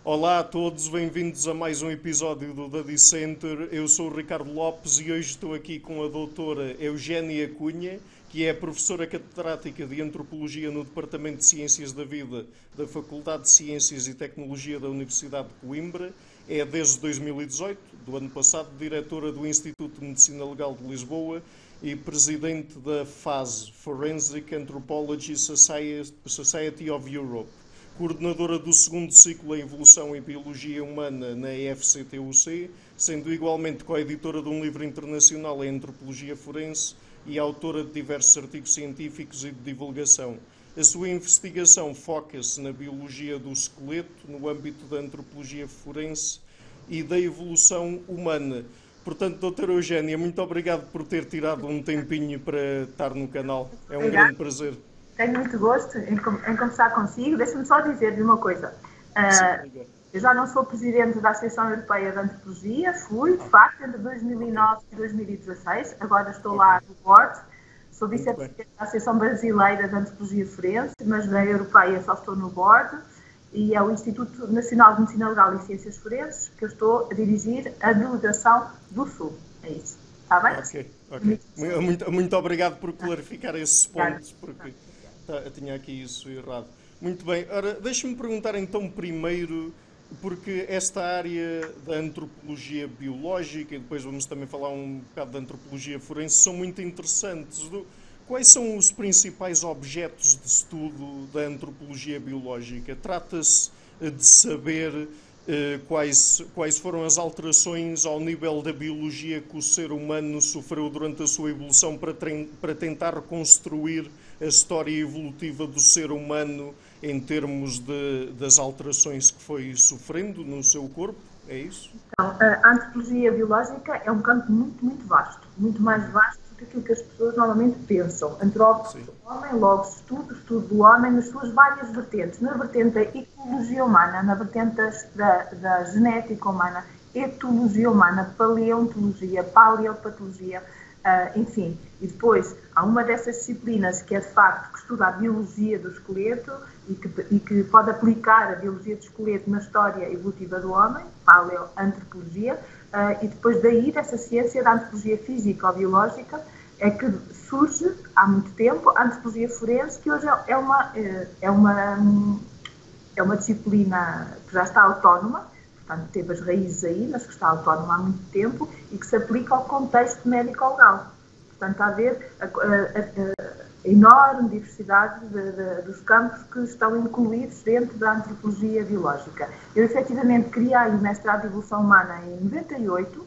Olá a todos, bem-vindos a mais um episódio do Dadi Center. Eu sou o Ricardo Lopes e hoje estou aqui com a doutora Eugénia Cunha, que é professora catedrática de Antropologia no Departamento de Ciências da Vida da Faculdade de Ciências e Tecnologia da Universidade de Coimbra. É desde 2018, do ano passado, diretora do Instituto de Medicina Legal de Lisboa e presidente da FAS, Forensic Anthropology Society of Europe, coordenadora do segundo ciclo em Evolução e Biologia Humana na EFCTUC, sendo igualmente coeditora de um livro internacional em Antropologia Forense e autora de diversos artigos científicos e de divulgação. A sua investigação foca-se na biologia do esqueleto, no âmbito da antropologia forense e da evolução humana. Portanto, doutora Eugénia, muito obrigado por ter tirado um tempinho para estar no canal. É um grande prazer. Tenho muito gosto em conversar consigo. Deixa-me só dizer-lhe uma coisa. Eu já não sou presidente da Associação Europeia de Antropologia, fui, de facto, entre 2009 e 2016. Agora estou lá no board. Sou vice-presidente da Associação Brasileira de Antropologia Forense, mas na Europeia só estou no board. E é o Instituto Nacional de Medicina Legal e Ciências Forenses que eu estou a dirigir a delegação do Sul. É isso. Está bem? Ok. Muito obrigado por clarificar esses pontos, porque eu tinha aqui isso errado. Muito bem. Ora, deixe-me perguntar então primeiro, porque esta área da antropologia biológica, e depois vamos também falar um bocado da antropologia forense, são muito interessantes. Quais são os principais objetos de estudo da antropologia biológica? Trata-se de saber quais foram as alterações ao nível da biologia que o ser humano sofreu durante a sua evolução para tentar reconstruir a história evolutiva do ser humano em termos das alterações que foi sofrendo no seu corpo? É isso? Então, a antropologia biológica é um campo muito, muito vasto. Muito mais vasto do que aquilo que as pessoas normalmente pensam. Antropólogo do homem, logo estudo do homem nas suas várias vertentes. Na vertente da ecologia humana, na vertente da genética humana, etologia humana, paleontologia, paleopatologia, enfim. E depois há uma dessas disciplinas que é de facto que estuda a biologia do esqueleto e que pode aplicar a biologia do esqueleto na história evolutiva do homem, paleoantropologia, e depois daí dessa ciência da antropologia física ou biológica é que surge há muito tempo a antropologia forense, que hoje é uma disciplina que já está autónoma, portanto teve as raízes aí, mas que está autónoma há muito tempo e que se aplica ao contexto médico-legal. Portanto, está a ver a enorme diversidade dos campos que estão incluídos dentro da antropologia biológica. Eu, efetivamente, criei o mestrado de Evolução Humana em 98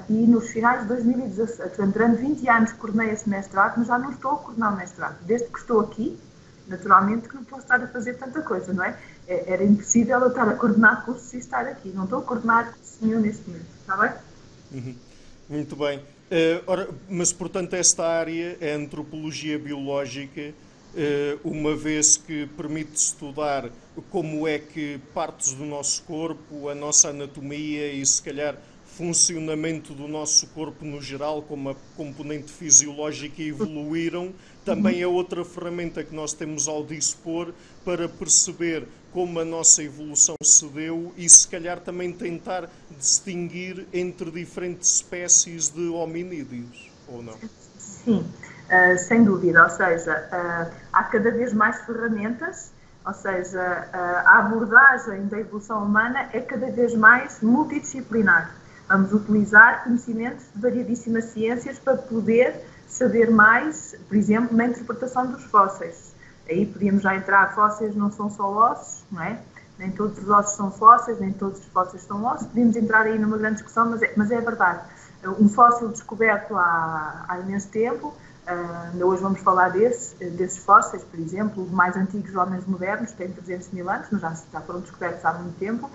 e nos finais de 2017, portanto, durante 20 anos coordenei esse mestrado, mas já não estou a coordenar o mestrado. Desde que estou aqui, naturalmente que não posso estar a fazer tanta coisa, não é? Era impossível eu estar a coordenar cursos e estar aqui. Não estou a coordenar curso nenhum neste momento, está bem? Muito bem. Mas, portanto, esta área, a antropologia biológica, uma vez que permite estudar como é que partes do nosso corpo, a nossa anatomia e, se calhar, funcionamento do nosso corpo no geral, como a componente fisiológica evoluíram, também é outra ferramenta que nós temos ao dispor para perceber como a nossa evolução se deu e, se calhar, também tentar distinguir entre diferentes espécies de hominídeos, ou não? Sim, sem dúvida. Ou seja, há cada vez mais ferramentas, ou seja, a abordagem da evolução humana é cada vez mais multidisciplinar. Vamos utilizar conhecimentos de variedíssimas ciências para poder saber mais, por exemplo, na interpretação dos fósseis. Aí podíamos já entrar, fósseis não são só ossos, não é? Nem todos os ossos são fósseis, nem todos os fósseis são ossos. Podíamos entrar aí numa grande discussão, mas é verdade. Um fóssil descoberto há imenso tempo, hoje vamos falar desses fósseis, por exemplo, os mais antigos homens modernos, têm 300 mil anos, mas já foram descobertos há muito tempo.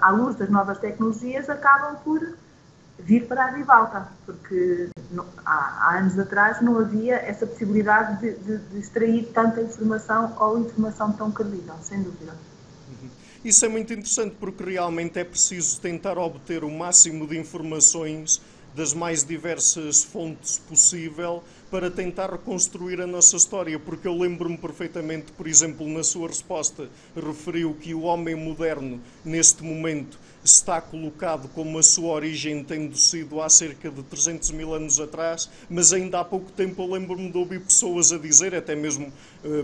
À luz das novas tecnologias, acabam por vir para a ribalta, porque há anos atrás não havia essa possibilidade de extrair tanta informação ou informação tão credível, sem dúvida. Isso é muito interessante porque realmente é preciso tentar obter o máximo de informações das mais diversas fontes possível para tentar reconstruir a nossa história, porque eu lembro-me perfeitamente, por exemplo, na sua resposta, referiu que o homem moderno, neste momento, está colocado como a sua origem tendo sido há cerca de 300 mil anos atrás, mas ainda há pouco tempo eu lembro-me de ouvir pessoas a dizer, até mesmo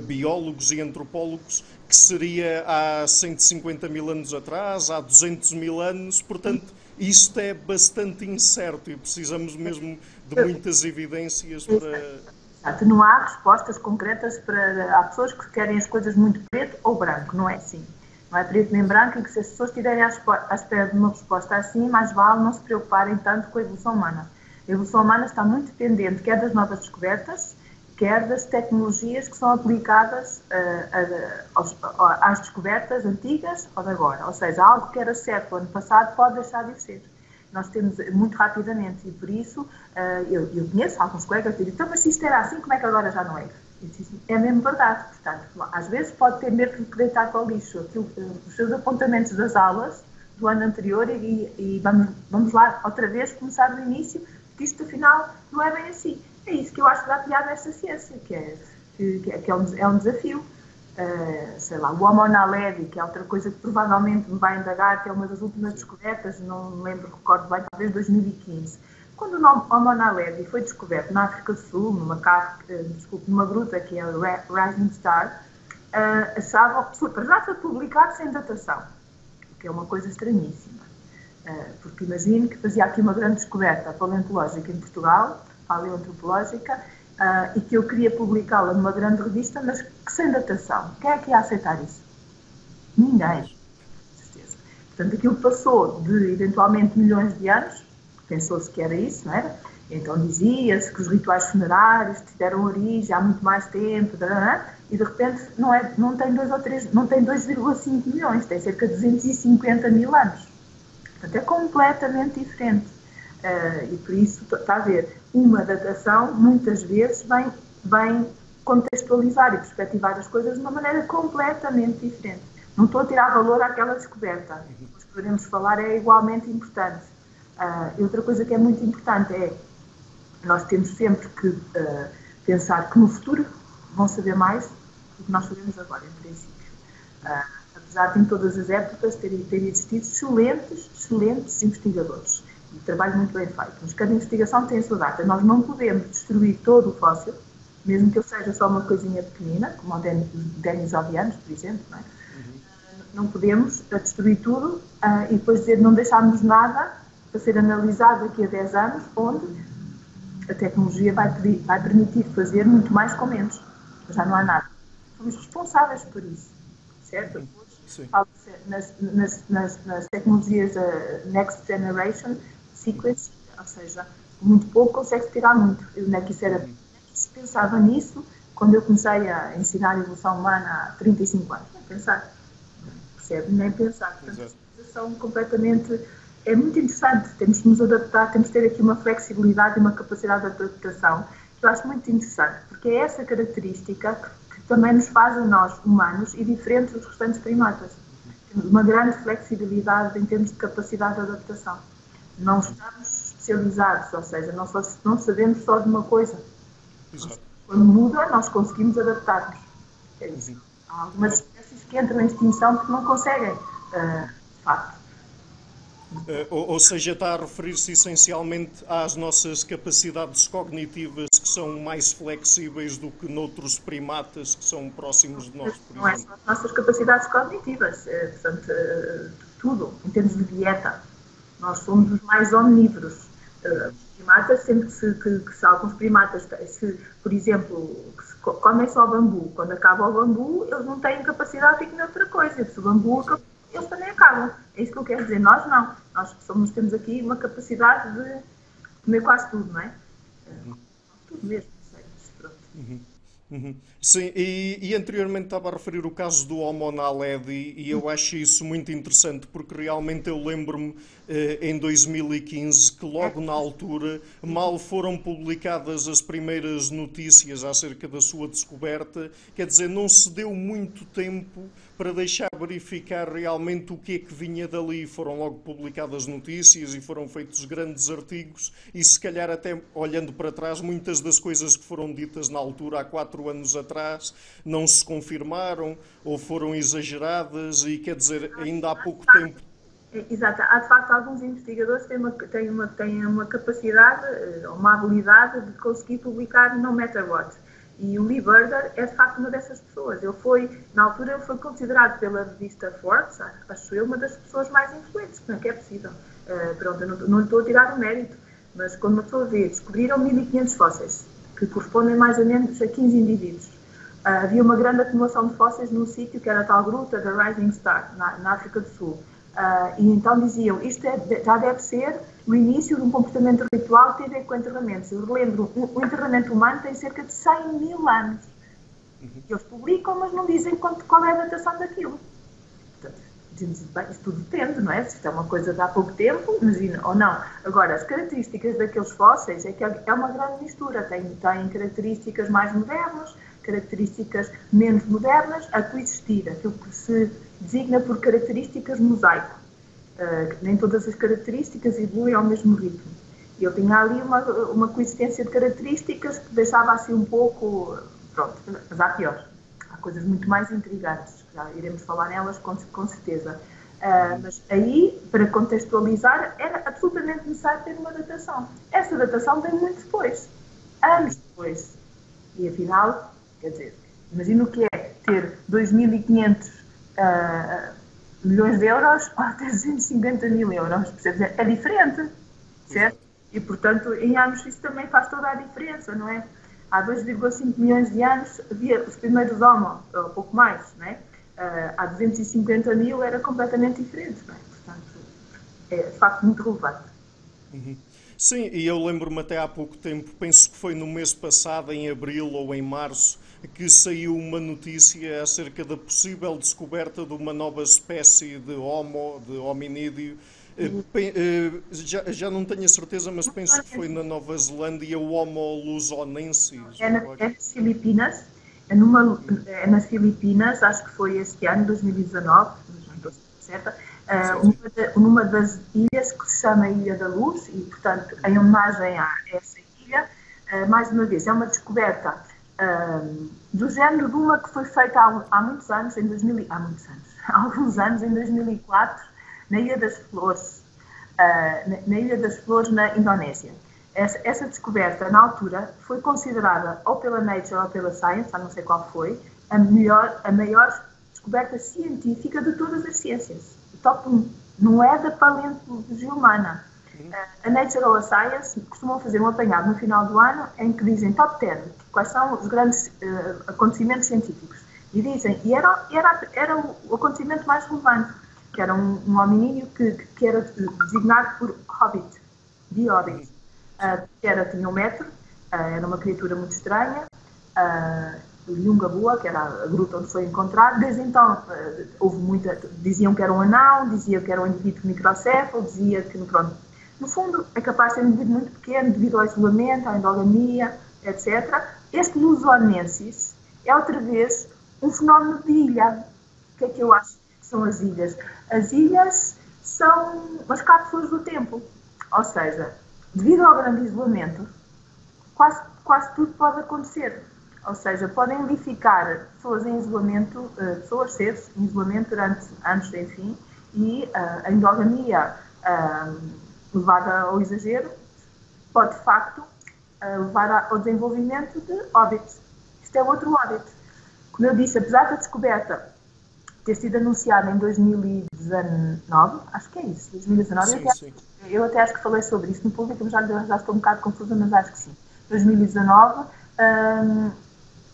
biólogos e antropólogos, que seria há 150 mil anos atrás, há 200 mil anos, portanto, isto é bastante incerto e precisamos mesmo de muitas evidências para... Exato. Não há respostas concretas para... Há pessoas que querem as coisas muito preto ou branco, não é assim. Não é preto nem branco, e que se as pessoas estiverem à espera de uma resposta assim, mais vale não se preocuparem tanto com a evolução humana. A evolução humana está muito dependente quer das novas descobertas, quer das tecnologias que são aplicadas às descobertas antigas ou de agora. Ou seja, algo que era certo no ano passado pode deixar de ser. Nós temos muito rapidamente, e por isso eu conheço alguns colegas que dizem, então, mas se isto era assim, como é que agora já não é? É mesmo verdade. Portanto, às vezes pode ter mesmo que deitar para o lixo os seus apontamentos das aulas do ano anterior e vamos lá outra vez começar do início, porque isto afinal não é bem assim. É isso que eu acho que dá piada nesta ciência, que é um desafio. Sei lá, o Homo naledi, que é outra coisa que provavelmente me vai indagar, que é uma das últimas descobertas, não me lembro, recordo bem, talvez 2015. Quando o Homo naledi foi descoberto na África do Sul, numa gruta que é o Rising Star, achavam, para já foi publicado sem datação, que é uma coisa estranhíssima. Porque imagino que fazia aqui uma grande descoberta paleontológica em Portugal, paleoantropológica, e que eu queria publicá-la numa grande revista, mas que sem datação. Quem é que ia aceitar isso? Ninguém, com certeza. Portanto, aquilo passou de, eventualmente, milhões de anos, pensou-se que era isso, não era? Então dizia-se que os rituais funerários tiveram origem há muito mais tempo, e de repente não tem 2 ou 3, não tem 2,5 milhões, tem cerca de 250 mil anos. Portanto, é completamente diferente. E por isso, está a ver, uma datação muitas vezes vem contextualizar e perspectivar as coisas de uma maneira completamente diferente. Não estou a tirar valor àquela descoberta. O que podemos falar é igualmente importante. E outra coisa que é muito importante é nós temos sempre que pensar que no futuro vão saber mais do que nós sabemos agora, em princípio. Apesar de em todas as épocas terem existido excelentes investigadores. Um trabalho muito bem feito. Mas cada investigação tem a sua data. Nós não podemos destruir todo o fóssil, mesmo que ele seja só uma coisinha pequenina, como o Denisovanos, por exemplo. Não é? Não podemos destruir tudo e depois dizer não deixarmos nada para ser analisado daqui a 10 anos, onde a tecnologia vai permitir fazer muito mais com menos. Já não há nada. Somos responsáveis por isso, certo? Nas tecnologias Next Generation Sequence, ou seja, muito pouco consegue-se tirar muito. Se pensava nisso quando eu comecei a ensinar a evolução humana há 35 anos. Nem pensar. Percebe? Nem pensar. Portanto, são completamente... É muito interessante, temos que nos adaptar, temos que ter aqui uma flexibilidade e uma capacidade de adaptação, que eu acho muito interessante, porque é essa característica que também nos faz a nós, humanos, e diferentes dos restantes primatas. Temos uma grande flexibilidade em termos de capacidade de adaptação. Não estamos especializados, ou seja, não sabemos só de uma coisa. Exato. Quando muda, nós conseguimos adaptar-nos. É isso. Há algumas espécies que entram em extinção porque não conseguem, de facto. Ou seja, está a referir-se essencialmente às nossas capacidades cognitivas que são mais flexíveis do que noutros primatas que são próximos de nós, por exemplo. Não é só as nossas capacidades cognitivas, portanto, tudo, em termos de dieta. Nós somos os mais omnívoros. Os primatas, sempre que se alguns primatas, por exemplo, que comem só bambu, quando acaba o bambu, eles não têm capacidade de comer outra coisa. Se o bambu acaba, eles também acabam. É isso que eu quero dizer. Nós não. Nós temos aqui uma capacidade de comer quase tudo, não é? Tudo mesmo. Pronto. Uhum. Sim, e anteriormente estava a referir o caso do Homo naledi e eu acho isso muito interessante porque realmente eu lembro-me em 2015 que É, logo na altura mal foram publicadas as primeiras notícias acerca da sua descoberta, quer dizer, não se deu muito tempo para deixar verificar realmente o que é que vinha dali. Foram logo publicadas notícias e foram feitos grandes artigos e se calhar até olhando para trás muitas das coisas que foram ditas na altura há 4 anos atrás não se confirmaram ou foram exageradas e quer dizer, ainda há pouco tempo. exato. Há de facto alguns investigadores que têm uma capacidade, uma habilidade de conseguir publicar no matter what. E o Lee Burger é de facto uma dessas pessoas. Na altura, ele foi considerado pela revista Forbes, acho eu, uma das pessoas mais influentes, não é que é possível. Pronto, eu não lhe estou a tirar o mérito, mas quando uma pessoa vê, descobriram 1500 fósseis, que correspondem mais ou menos a 15 indivíduos. Havia uma grande acumulação de fósseis num sítio que era a tal gruta da Rising Star, na África do Sul. E então diziam, isto já deve ser o início de um comportamento ritual que tem a ver com enterramentos. Eu lembro, o enterramento humano tem cerca de 100 mil anos. Eles publicam, mas não dizem qual é a datação daquilo. Portanto, dizemos, bem, isto tudo depende, não é? Se isto é uma coisa de há pouco tempo, imagina, ou não. Agora, as características daqueles fósseis é que é uma grande mistura. Tem características mais modernas, características menos modernas, a coexistir. Aquilo que se designa por características mosaico. Nem todas as características evoluem ao mesmo ritmo. E eu tinha ali uma coexistência de características que deixava assim um pouco... Pronto, mas há piores. Há coisas muito mais intrigantes. Já iremos falar nelas com certeza. Mas aí, para contextualizar, era absolutamente necessário ter uma datação. Essa datação vem muito depois. Anos depois. E afinal, quer dizer, imagina o que é ter 2.500 milhões de euros ou 350 mil euros. Percebes? É diferente, certo? E, portanto, em anos isso também faz toda a diferença, não é? Há 2,5 milhões de anos havia os primeiros Homo, ou pouco mais, não é? Há 250 mil era completamente diferente, não é? Portanto, é de facto muito relevante. Sim, e eu lembro-me até há pouco tempo, penso que foi no mês passado, em abril ou em março, que saiu uma notícia acerca da possível descoberta de uma nova espécie de homo, de hominídeo. Já não tenho a certeza, mas penso que foi na Nova Zelândia, o Homo luzonensis. É nas Filipinas, nas Filipinas, acho que foi este ano, 2019, mas não estou certa, numa das ilhas que se chama Ilha da Luz, e, portanto, em homenagem a essa ilha, mais uma vez, é uma descoberta do género de uma que foi feita há muitos anos, há alguns anos, em 2004, na Ilha das Flores, na Indonésia. Essa descoberta, na altura, foi considerada, ou pela Nature ou pela Science, não sei qual foi, a maior descoberta científica de todas as ciências. O top 1. Não é da paleontologia humana. A Nature ou a Science costumam fazer um apanhado no final do ano em que dizem top 10, quais são os grandes acontecimentos científicos. E dizem, era o acontecimento mais relevante, que era um hominídeo que era designado por Hobbit, de Hobbit. Tinha 1 metro, era uma criatura muito estranha, Yungabua, que era a gruta onde foi encontrado. Desde então, diziam que era um anão, diziam que era um indivíduo microcéfalo, dizia que, pronto, no fundo, é capaz de ser um indivíduo muito pequeno devido ao isolamento, à endogamia, etc. Este Luzonensis é outra vez um fenómeno de ilha. O que é que eu acho que são as ilhas? As ilhas são as cápsulas do tempo, ou seja, devido ao grande isolamento, quase tudo pode acontecer. Ou seja, podem ali ficar pessoas em isolamento, seres em isolamento durante anos sem fim, e a endogamia levada ao exagero pode, de facto, levar ao desenvolvimento de óbitos. Isto é outro óbito. Como eu disse, apesar da descoberta ter sido anunciada em 2019, acho que é isso, 2019, Sim. Eu até acho que falei sobre isso no público, mas já estou um bocado confusa, mas acho que sim. 2019,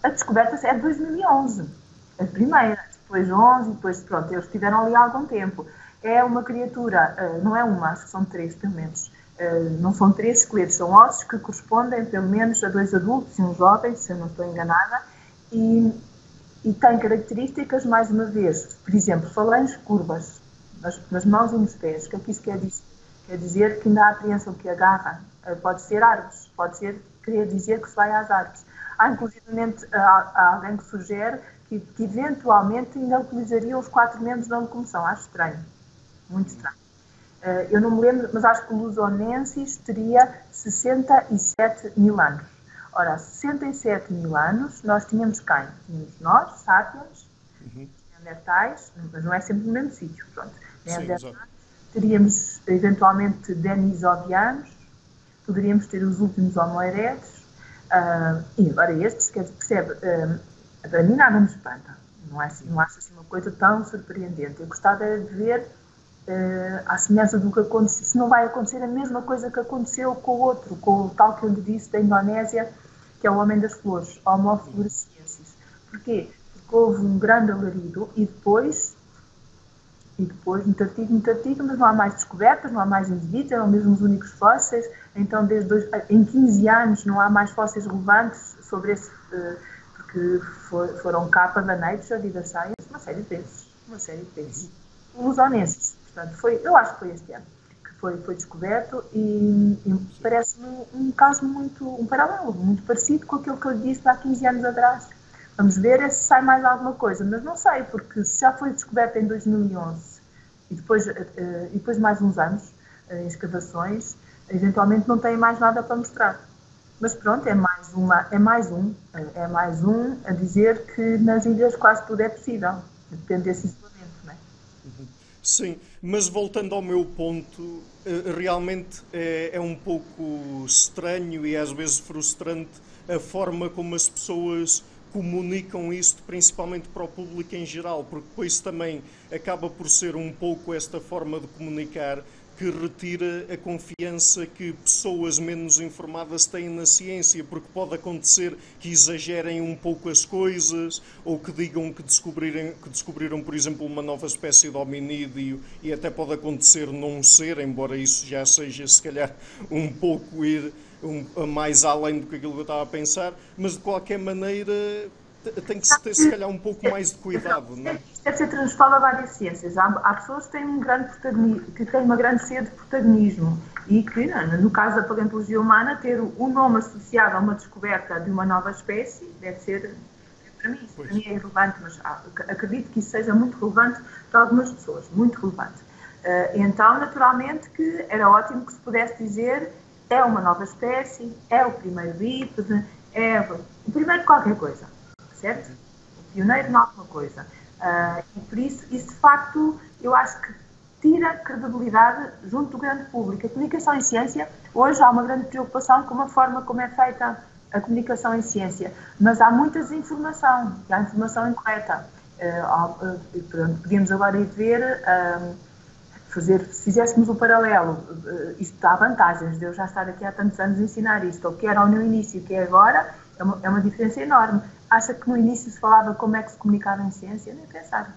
a descoberta é de 2011, a primeira, depois 11, depois, pronto, eles estiveram ali há algum tempo. É uma criatura, não é uma, acho que são 3, pelo menos. Não são 3 esqueletos, são ossos que correspondem, pelo menos, a 2 adultos e um jovem, se eu não estou enganada, e tem características, mais uma vez, por exemplo, falanges curvas nas mãos e nos pés. O que é que isso quer dizer? Quer dizer que ainda há apreensão que agarra. Pode ser árvores, querer dizer que se vai às árvores. Há, inclusivamente, alguém que sugere que eventualmente ainda utilizaria os 4 membros da locomoção. Acho estranho, muito estranho. Eu não me lembro, mas acho que o Lusonensis teria 67 mil anos. Ora, há 67 mil anos, nós tínhamos quem? Tínhamos nós, Sapiens, Neandertais, mas não é sempre no mesmo sítio, pronto. Neandertais, teríamos, eventualmente, Denisovanos, poderíamos ter os últimos Homo erectus, e agora estes, percebe, para mim nada me espanta, não acho assim uma coisa tão surpreendente. Eu gostava de ver, à semelhança do que aconteceu, se não vai acontecer a mesma coisa que aconteceu com o outro, com o tal que eu lhe disse da Indonésia, que é o homem das flores, Homo floresiensis. Porquê? Porque houve um grande alarido e depois, muito artigo, mas não há mais descobertas, não há mais indivíduos, eram mesmo os únicos fósseis, então em 15 anos não há mais fósseis relevantes sobre esse, porque foram capa da Nature e da Science, uma série de vezes. O Lusonensis, portanto, eu acho que foi este ano que foi descoberto e parece-me um caso um paralelo, muito parecido com aquilo que eu disse há 15 anos atrás. Vamos ver se sai mais alguma coisa, mas não sei, porque se já foi descoberta em 2011 e depois mais uns anos, em escavações, eventualmente não tem mais nada para mostrar. Mas pronto, é mais um a dizer que nas ilhas quase tudo é possível, depende desse isolamento, não é? Sim, mas voltando ao meu ponto, realmente é um pouco estranho e às vezes frustrante a forma como as pessoas comunicam isto, principalmente para o público em geral, porque depois também acaba por ser um pouco esta forma de comunicar que retira a confiança que pessoas menos informadas têm na ciência, porque pode acontecer que exagerem um pouco as coisas, ou que digam que descobriram, por exemplo, uma nova espécie de hominídeo, e até pode acontecer não ser, embora isso já seja, se calhar, um pouco ir mais além do que aquilo que eu estava a pensar, mas de qualquer maneira tem que se ter, se calhar, um pouco mais de cuidado, não é? Isto deve ser transversal a várias ciências. Há pessoas que têm uma grande sede de protagonismo e que, no caso da paleontologia humana, ter um nome associado a uma descoberta de uma nova espécie deve ser, para mim é relevante, mas acredito que isso seja muito relevante para algumas pessoas, muito relevante. Então, naturalmente, que era ótimo que se pudesse dizer é uma nova espécie, é o primeiro bípede, é o primeiro de qualquer coisa, certo? O pioneiro de alguma coisa. E por isso, de facto, eu acho que tira credibilidade junto do grande público. A comunicação em ciência, hoje há uma grande preocupação com a forma como é feita a comunicação em ciência, mas há muita desinformação, há informação incorreta. Podíamos agora ir ver, se fizéssemos o paralelo, isto dá vantagens de eu já estar aqui há tantos anos a ensinar isto, o que era no início e o que é agora, é uma diferença enorme. Acha que no início se falava como é que se comunicava em ciência? Nem pensar.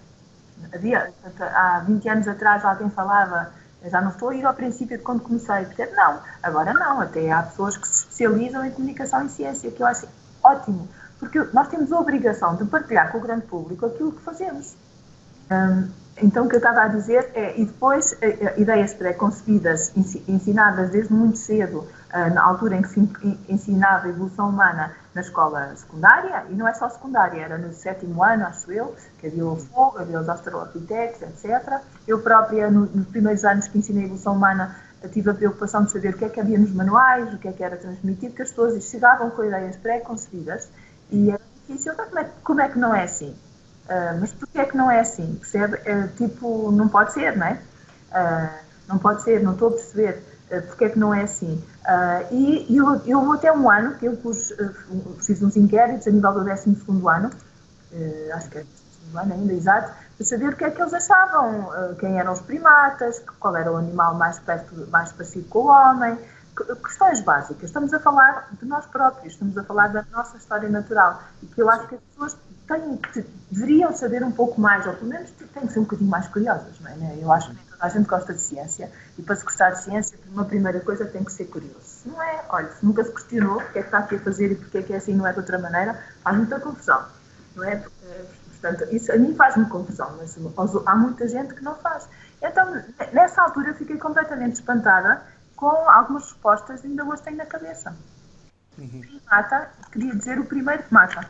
Há 20 anos atrás alguém falava, já não estou a ir ao princípio de quando comecei, percebe? Não, agora não, até há pessoas que se especializam em comunicação em ciência, que eu acho ótimo, porque nós temos a obrigação de partilhar com o grande público aquilo que fazemos. Então, o que eu estava a dizer e depois, ideias pré-concebidas, ensinadas desde muito cedo, na altura em que se ensinava a evolução humana na escola secundária, e não é só secundária, era no 7º ano, acho eu, que havia o fogo, havia os australopitecs, etc. Eu própria, nos primeiros anos que ensinei a evolução humana, tive a preocupação de saber o que é que havia nos manuais, o que é que era transmitido, que as pessoas chegavam com ideias pré-concebidas, e era difícil, como é que não é assim? Mas porquê é que não é assim? Percebe? Não pode ser, não é? Não pode ser, não estou a perceber porque é que não é assim. E eu vou até um ano, que eu fiz uns inquéritos a nível do 12º ano, acho que é o 12º ano ainda, exato, para saber o que é que eles achavam, quem eram os primatas, qual era o animal mais parecido com o homem, questões básicas. Estamos a falar de nós próprios, estamos a falar da nossa história natural, e que eu acho que as pessoas deveriam saber um pouco mais, ou pelo menos têm que ser um bocadinho mais curiosas, não é? Eu acho que toda a gente gosta de ciência, e para se gostar de ciência, uma primeira coisa tem que ser curioso. Se não é, olha, se nunca se questionou o que é que está aqui a fazer e porque é que é assim, não é de outra maneira, faz muita confusão. não é? Portanto, isso a mim faz-me confusão, mas há muita gente que não faz. Então, nessa altura, eu fiquei completamente espantada com algumas respostas que ainda hoje tenho na cabeça. Primata queria dizer o primeiro que mata.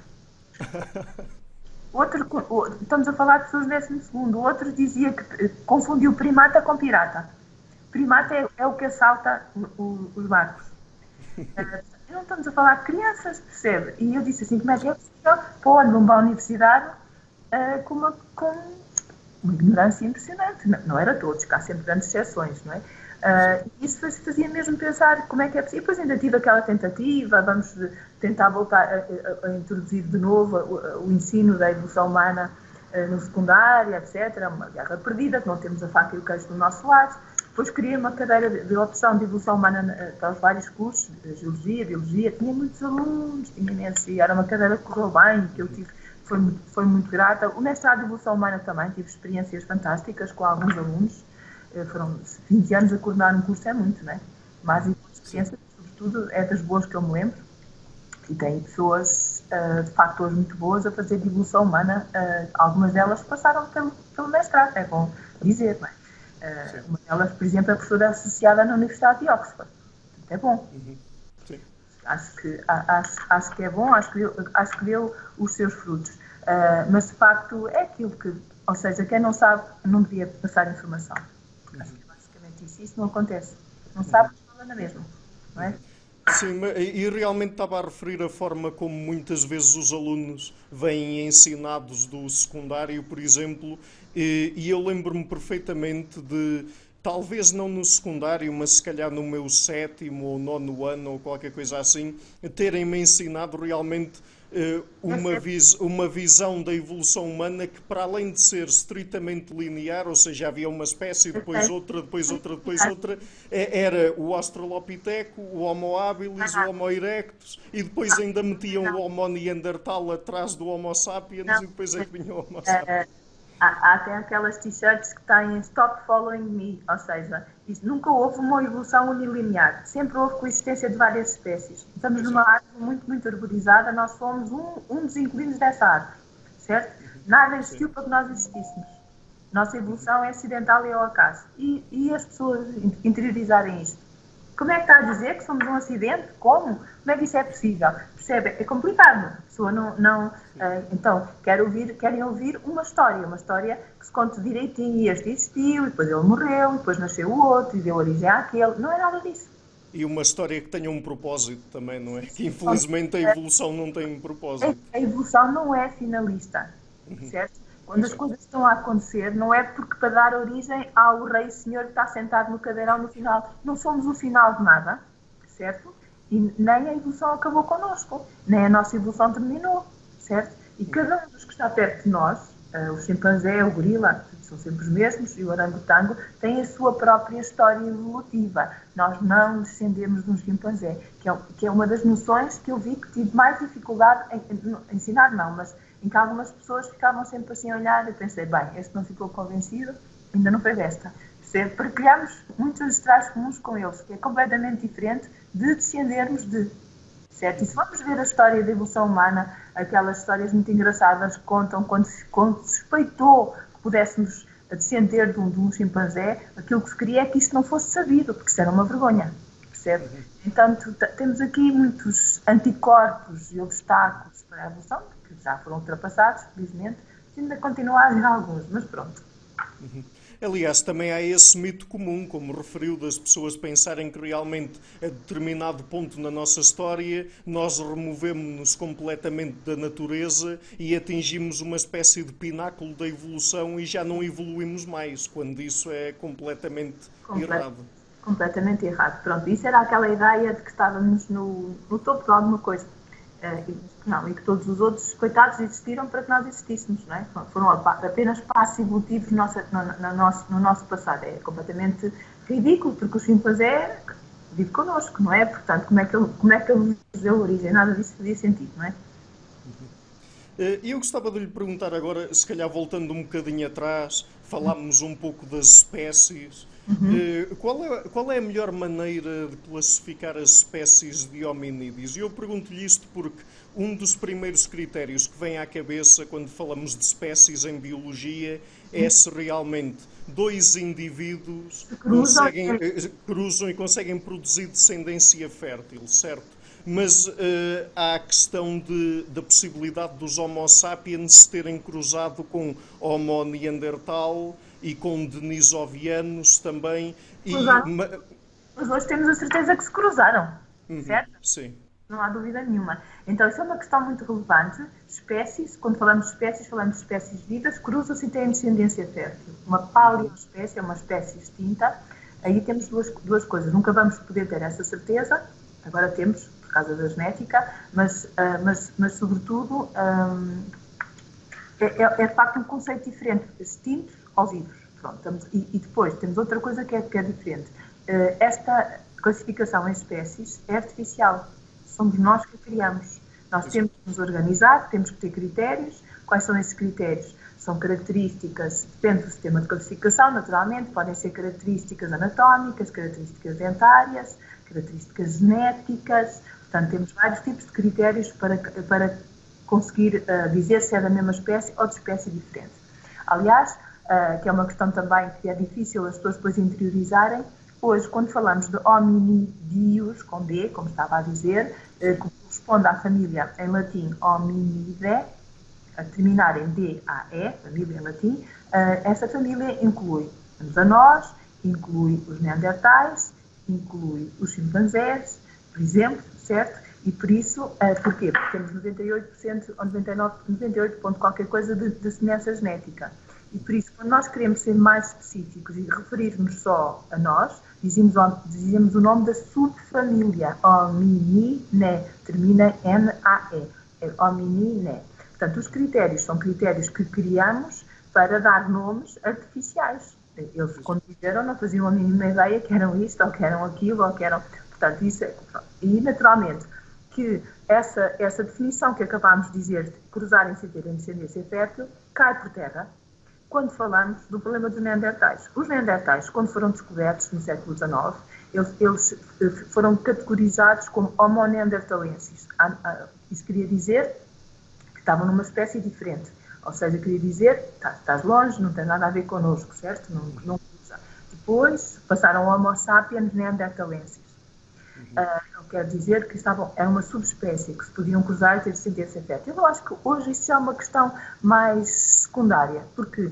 Estamos a falar de pessoas do 12º. O outro dizia que confundiu primata com pirata. Primata é o que assalta os barcos. Não estamos a falar de crianças, percebe? E eu disse assim, como é que é possível pôr numa universidade com uma ignorância impressionante? Não era todos, que há sempre grandes exceções, não é? Isso fazia mesmo pensar como é que é possível. E depois ainda tive aquela tentativa, vamos tentar voltar a introduzir de novo o ensino da evolução humana no secundário, etc. Uma guerra perdida, que não temos a faca e o queijo do nosso lado. Depois criei uma cadeira de opção de evolução humana para os vários cursos, de geologia, biologia. Tinha muitos alunos, tinha imenso, e era uma cadeira que correu bem, que eu tive, foi muito grata. O mestrado de evolução humana também, tive experiências fantásticas com alguns alunos. Foram 20 anos a coordenar um curso, é muito, não é? Mas a experiência, sobretudo, é das boas que eu me lembro. E tem pessoas, de facto, hoje muito boas a fazer de evolução humana. Algumas delas passaram pelo mestrado, é bom dizer, não é? Uma delas, por exemplo, é professora associada na Universidade de Oxford. É bom. Sim. Acho que é bom, acho que deu os seus frutos. Mas, de facto, é aquilo que... Ou seja, quem não sabe não devia passar informação. Acho que é basicamente isso não acontece. Não sabe, fala na mesma, não é? Sim, e realmente estava a referir a forma como muitas vezes os alunos vêm ensinados do secundário, por exemplo, e eu lembro-me perfeitamente de, talvez não no secundário, mas se calhar no meu 7º ou 9º ano ou qualquer coisa assim, terem-me ensinado realmente uma visão da evolução humana que, para além de ser estritamente linear, ou seja, havia uma espécie, depois outra, depois outra, depois outra, era o Australopiteco, o Homo habilis, o Homo erectus, e depois ainda metiam o Homo neandertal atrás do Homo sapiens, e depois é que vinha o Homo sapiens. Há até aquelas t-shirts que têm Stop Following Me, ou seja, nunca houve uma evolução unilinear, sempre houve coexistência de várias espécies. Estamos numa árvore muito, muito arborizada, nós somos um dos inquilinos dessa árvore, certo? Nada existiu para que nós existíssemos. Nossa evolução é acidental e ao acaso. E as pessoas interiorizarem isto. Como é que está a dizer que somos um acidente? Como? Como é que isso é possível? Percebe? É complicado. A pessoa então, querem ouvir uma história que se conte direitinho. E este existiu, e depois ele morreu, e depois nasceu o outro, e deu origem àquele. Não é nada disso. E uma história que tenha um propósito também, não é? Que infelizmente a evolução não tem um propósito. A evolução não é finalista, certo? Quando as coisas estão a acontecer, não é porque para dar origem ao Rei Senhor que está sentado no cadeirão no final. Não somos o final de nada, certo? E nem a evolução acabou connosco, nem a nossa evolução terminou, certo? E cada um dos que está perto de nós, o chimpanzé, o gorila, são sempre os mesmos, e o orangotango, tem a sua própria história evolutiva. Nós não descendemos de um chimpanzé, que é uma das noções que eu vi que tive mais dificuldade em ensinar, não, mas em que algumas pessoas ficavam sempre assim a olhar e pensei, bem, este não ficou convencido, ainda não foi desta. Partilhamos muitos ancestrais comuns com eles, que é completamente diferente de descendermos de, certo? E se vamos ver a história da evolução humana, aquelas histórias muito engraçadas que contam quando se suspeitou que pudéssemos descender de um chimpanzé, aquilo que se queria é que isto não fosse sabido, porque isso era uma vergonha, percebe? Então, temos aqui muitos anticorpos e obstáculos para a evolução, que já foram ultrapassados, felizmente, e ainda continua a haver alguns, mas pronto. Aliás, também há esse mito comum, como referiu, das pessoas pensarem que realmente a determinado ponto na nossa história nós removemos-nos completamente da natureza e atingimos uma espécie de pináculo da evolução e já não evoluímos mais, quando isso é completamente errado. Completamente errado. Pronto, isso era aquela ideia de que estávamos no topo de alguma coisa. E que todos os outros, coitados, existiram para que nós existíssemos, não é? Foram apenas passos evolutivos no nosso passado. É completamente ridículo, porque o chimpanzé vive connosco, não é? Portanto, como é que ele nos deu origem? Nada disso fazia sentido, não é? E eu gostava de lhe perguntar agora, se calhar voltando um bocadinho atrás, falámos um pouco das espécies. Qual é a melhor maneira de classificar as espécies de hominídeos? E eu pergunto-lhe isto porque um dos primeiros critérios que vem à cabeça quando falamos de espécies em biologia é se realmente dois indivíduos cruzam e conseguem produzir descendência fértil, certo? Mas há a questão da possibilidade dos Homo sapiens se terem cruzado com Homo neandertal e com denisovianos também. Mas hoje temos a certeza que se cruzaram, certo? Sim. Não há dúvida nenhuma. Então, isso é uma questão muito relevante. Espécies, quando falamos de espécies vivas, cruzam-se e têm descendência fértil. Uma paleoespécie é uma espécie extinta. Aí temos duas coisas. Nunca vamos poder ter essa certeza. Agora temos, por causa da genética, mas sobretudo, é de facto um conceito diferente. Extintos ou vivos. Pronto, e depois temos outra coisa que é diferente. Esta classificação em espécies é artificial. Somos nós que a criamos. Nós temos que nos organizar, temos que ter critérios. Quais são esses critérios? São características, depende do sistema de classificação, naturalmente, podem ser características anatómicas, características dentárias, características genéticas. Portanto, temos vários tipos de critérios para conseguir dizer se é da mesma espécie ou de espécie diferente. Aliás, que é uma questão também que é difícil as pessoas depois interiorizarem. Hoje, quando falamos de hominídeos, com D, como estava a dizer, que corresponde à família em latim Hominidae, a terminar em D-A-E, família em latim, essa família inclui-nos a nós, inclui os neandertais, inclui os chimpanzés, por exemplo, certo? E por isso, porquê? Porque temos 98% ou 98 ponto qualquer coisa de semelhança genética. E por isso, quando nós queremos ser mais específicos e referirmos só a nós, dizemos o nome da subfamília, Hominidae, termina N-A-E, é Hominidae. Portanto, os critérios são critérios que criamos para dar nomes artificiais. Eles, quando viveram, não faziam a mínima ideia que eram isto, ou que eram aquilo, ou que eram... Portanto, isso é... E, naturalmente, que essa definição que acabámos de dizer, de cruzarem-se e terem descendência fértil, cai por terra quando falamos do problema dos neandertais. Os neandertais, quando foram descobertos no século XIX, eles foram categorizados como Homo neanderthalensis. Isso queria dizer que estavam numa espécie diferente. Ou seja, queria dizer, estás longe, não tem nada a ver connosco, certo? Não cruza. Depois passaram ao Homo sapiens neanderthalensis. Quer dizer que é uma subespécie que se podiam cruzar e ter descendência fértil. Eu acho que hoje isso é uma questão mais secundária, porque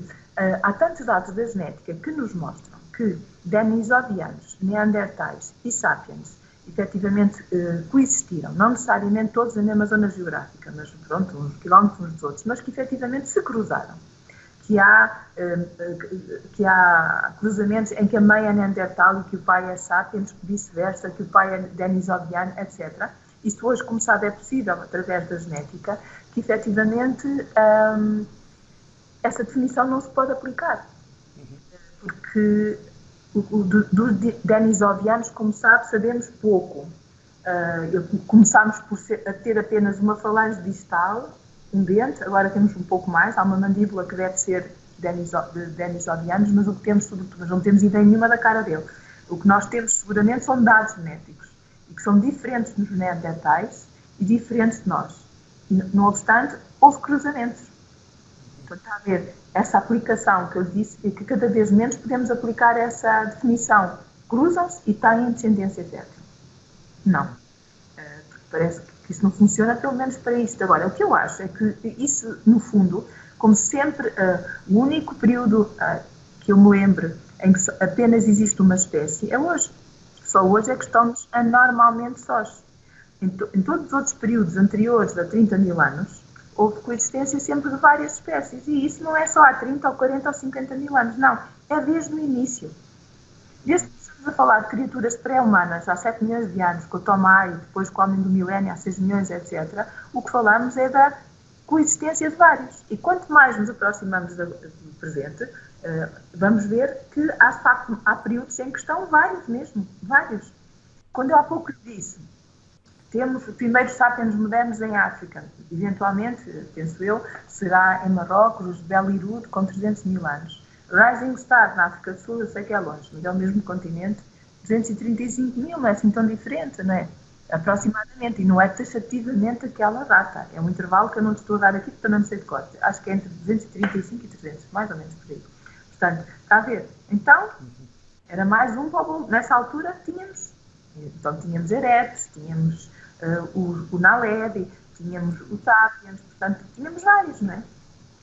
há tantos dados da genética que nos mostram que denisovianos, neandertais e sapiens efetivamente coexistiram, não necessariamente todos na mesma zona geográfica, mas pronto, uns quilómetros uns dos outros, mas que efetivamente se cruzaram. Que há cruzamentos em que a mãe é neandertal e que o pai é sapiens, vice-versa, que o pai é denisoviano, etc. Isto hoje, como sabe, é possível através da genética, que efetivamente essa definição não se pode aplicar. Porque dos denisovianos, como sabe, sabemos pouco. Começámos a ter apenas uma falange distal, um dente, agora temos um pouco mais, há uma mandíbula que deve ser de denisovianos, mas o que temos, mas não temos ideia nenhuma da cara dele. O que nós temos seguramente são dados genéticos, e que são diferentes nos neandertais e diferentes de nós. E, não obstante, houve cruzamentos. Portanto, está a ver essa aplicação que eu disse, e que cada vez menos podemos aplicar essa definição. Cruzam-se e têm descendência fértil. Não. Porque parece que isso não funciona, pelo menos para isto. Agora, o que eu acho é que isso, no fundo, como sempre, o único período que eu me lembro em que apenas existe uma espécie é hoje. Só hoje é que estamos anormalmente sós. Em todos os outros períodos anteriores a 30 mil anos, houve coexistência sempre de várias espécies. E isso não é só há 30 ou 40 ou 50 mil anos, não. É desde o início. Desde que estamos a falar de criaturas pré-humanas há 7 milhões de anos, com o Tomai, depois com o homem do milénio há 6 milhões, etc., o que falamos é da coexistência de vários. E quanto mais nos aproximamos do presente, vamos ver que há períodos em que estão vários mesmo, vários. Quando eu há pouco disse, temos os primeiros sapiens modernos em África, eventualmente, penso eu, será em Marrocos, os Belirud, com 300 mil anos. Rising Star, na África do Sul, eu sei que é longe, mas é o mesmo continente, 235 mil, não é assim tão diferente, não é? aproximadamente, e não é taxativamente aquela data. É um intervalo que eu não te estou a dar aqui, porque também não sei de cor. Acho que é entre 235 e 300, mais ou menos por aí. Portanto, está a ver? Então, era mais um para o bolo. Nessa altura tínhamos Eretes, tínhamos o Naledi, tínhamos o Sapiens, portanto, tínhamos vários, não é?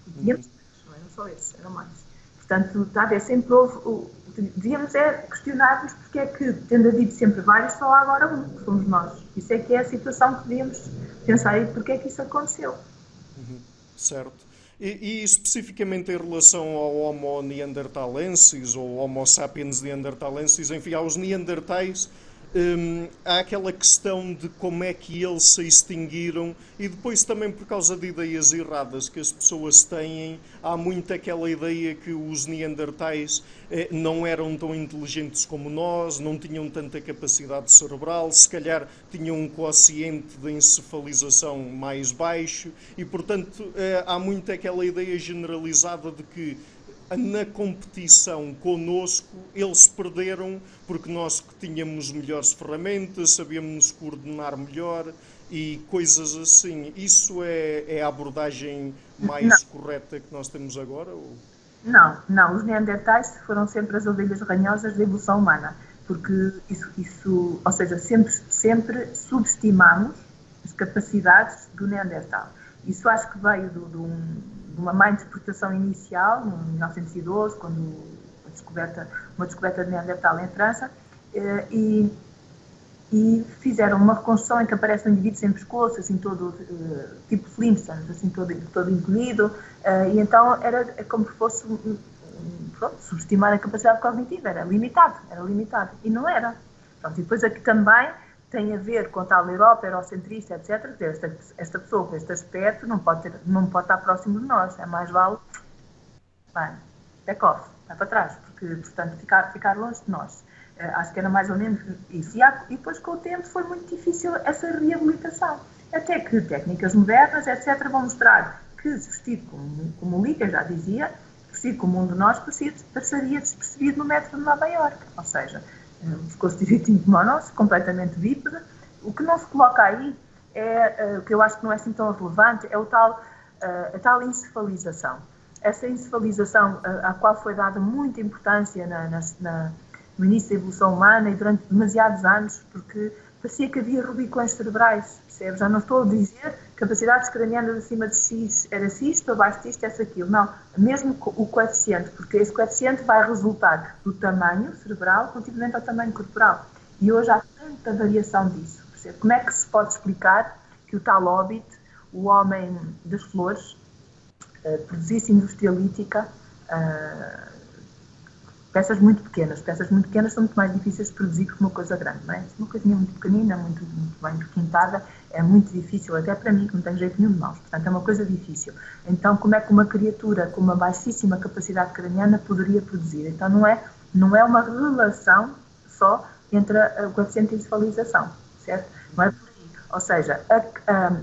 E tínhamos, não eram só esses, eram mais. Portanto, está a ver, sempre houve, devíamos questionar-nos porque é que, tendo havido sempre vários, só há agora um, que somos nós. Isso é que é a situação que devíamos pensar e porque é que isso aconteceu. Certo. E especificamente em relação ao Homo neanderthalensis ou Homo sapiens neanderthalensis, enfim, aos neandertais, há aquela questão de como é que eles se extinguiram e depois também por causa de ideias erradas que as pessoas têm, há muito aquela ideia que os neandertais não eram tão inteligentes como nós, não tinham tanta capacidade cerebral, se calhar tinham um quociente de encefalização mais baixo e, portanto, há muito aquela ideia generalizada de que na competição connosco eles perderam porque nós que tínhamos melhores ferramentas, sabíamos nos coordenar melhor e coisas assim. Isso é a abordagem mais correta que nós temos agora? Ou? Não. Os neandertais foram sempre as ovelhas ranhosas da evolução humana, porque isso ou seja, sempre subestimamos as capacidades do neandertal. Isso acho que veio de uma má interpretação inicial, em 1912, quando uma descoberta de Neandertal em França, e fizeram uma reconstrução em que aparece um indivíduo sem pescoço, assim todo, tipo Flintstones, assim todo encolhido, e então era como se fosse subestimar a capacidade cognitiva, era limitado, e não era. Pronto, e depois aqui também tem a ver com a tal Europa, eurocentrista, etc. Esta pessoa com este aspecto não pode estar próximo de nós. É mais vale, back off, vai para trás, porque, portanto, ficar longe de nós. Acho que era mais ou menos isso. E depois, com o tempo, foi muito difícil essa reabilitação. Até que técnicas modernas, etc., vão mostrar que, se vestido como o Lica já dizia, vestido como um de nós, passaria despercebido no metro de Nova Iorque. Ou seja, ficou-se direitinho como o nosso, completamente bípede. O que não se coloca aí o que eu acho que não é assim tão relevante, é a tal encefalização. Essa encefalização à qual foi dada muita importância no início da evolução humana e durante demasiados anos, porque parecia que havia rubicões cerebrais, percebe? Já não estou a dizer capacidades cranianas acima de X era isto, abaixo disto, essa aquilo. Não, mesmo o coeficiente, porque esse coeficiente vai resultar do tamanho cerebral relativamente ao tamanho corporal. E hoje há tanta variação disso, percebe? Como é que se pode explicar que o tal Hobbit, o homem das flores, produzisse industrialítica peças muito pequenas. Peças muito pequenas são muito mais difíceis de produzir que uma coisa grande, não é? Uma coisinha muito pequenina, muito bem requintada, é muito difícil, até para mim, que não tenho jeito nenhum de mãos. Portanto, é uma coisa difícil. Então, como é que uma criatura com uma baixíssima capacidade craniana poderia produzir? Então, não é uma relação só entre o coeficiente de encefalização, certo? Não é por aí. Ou seja,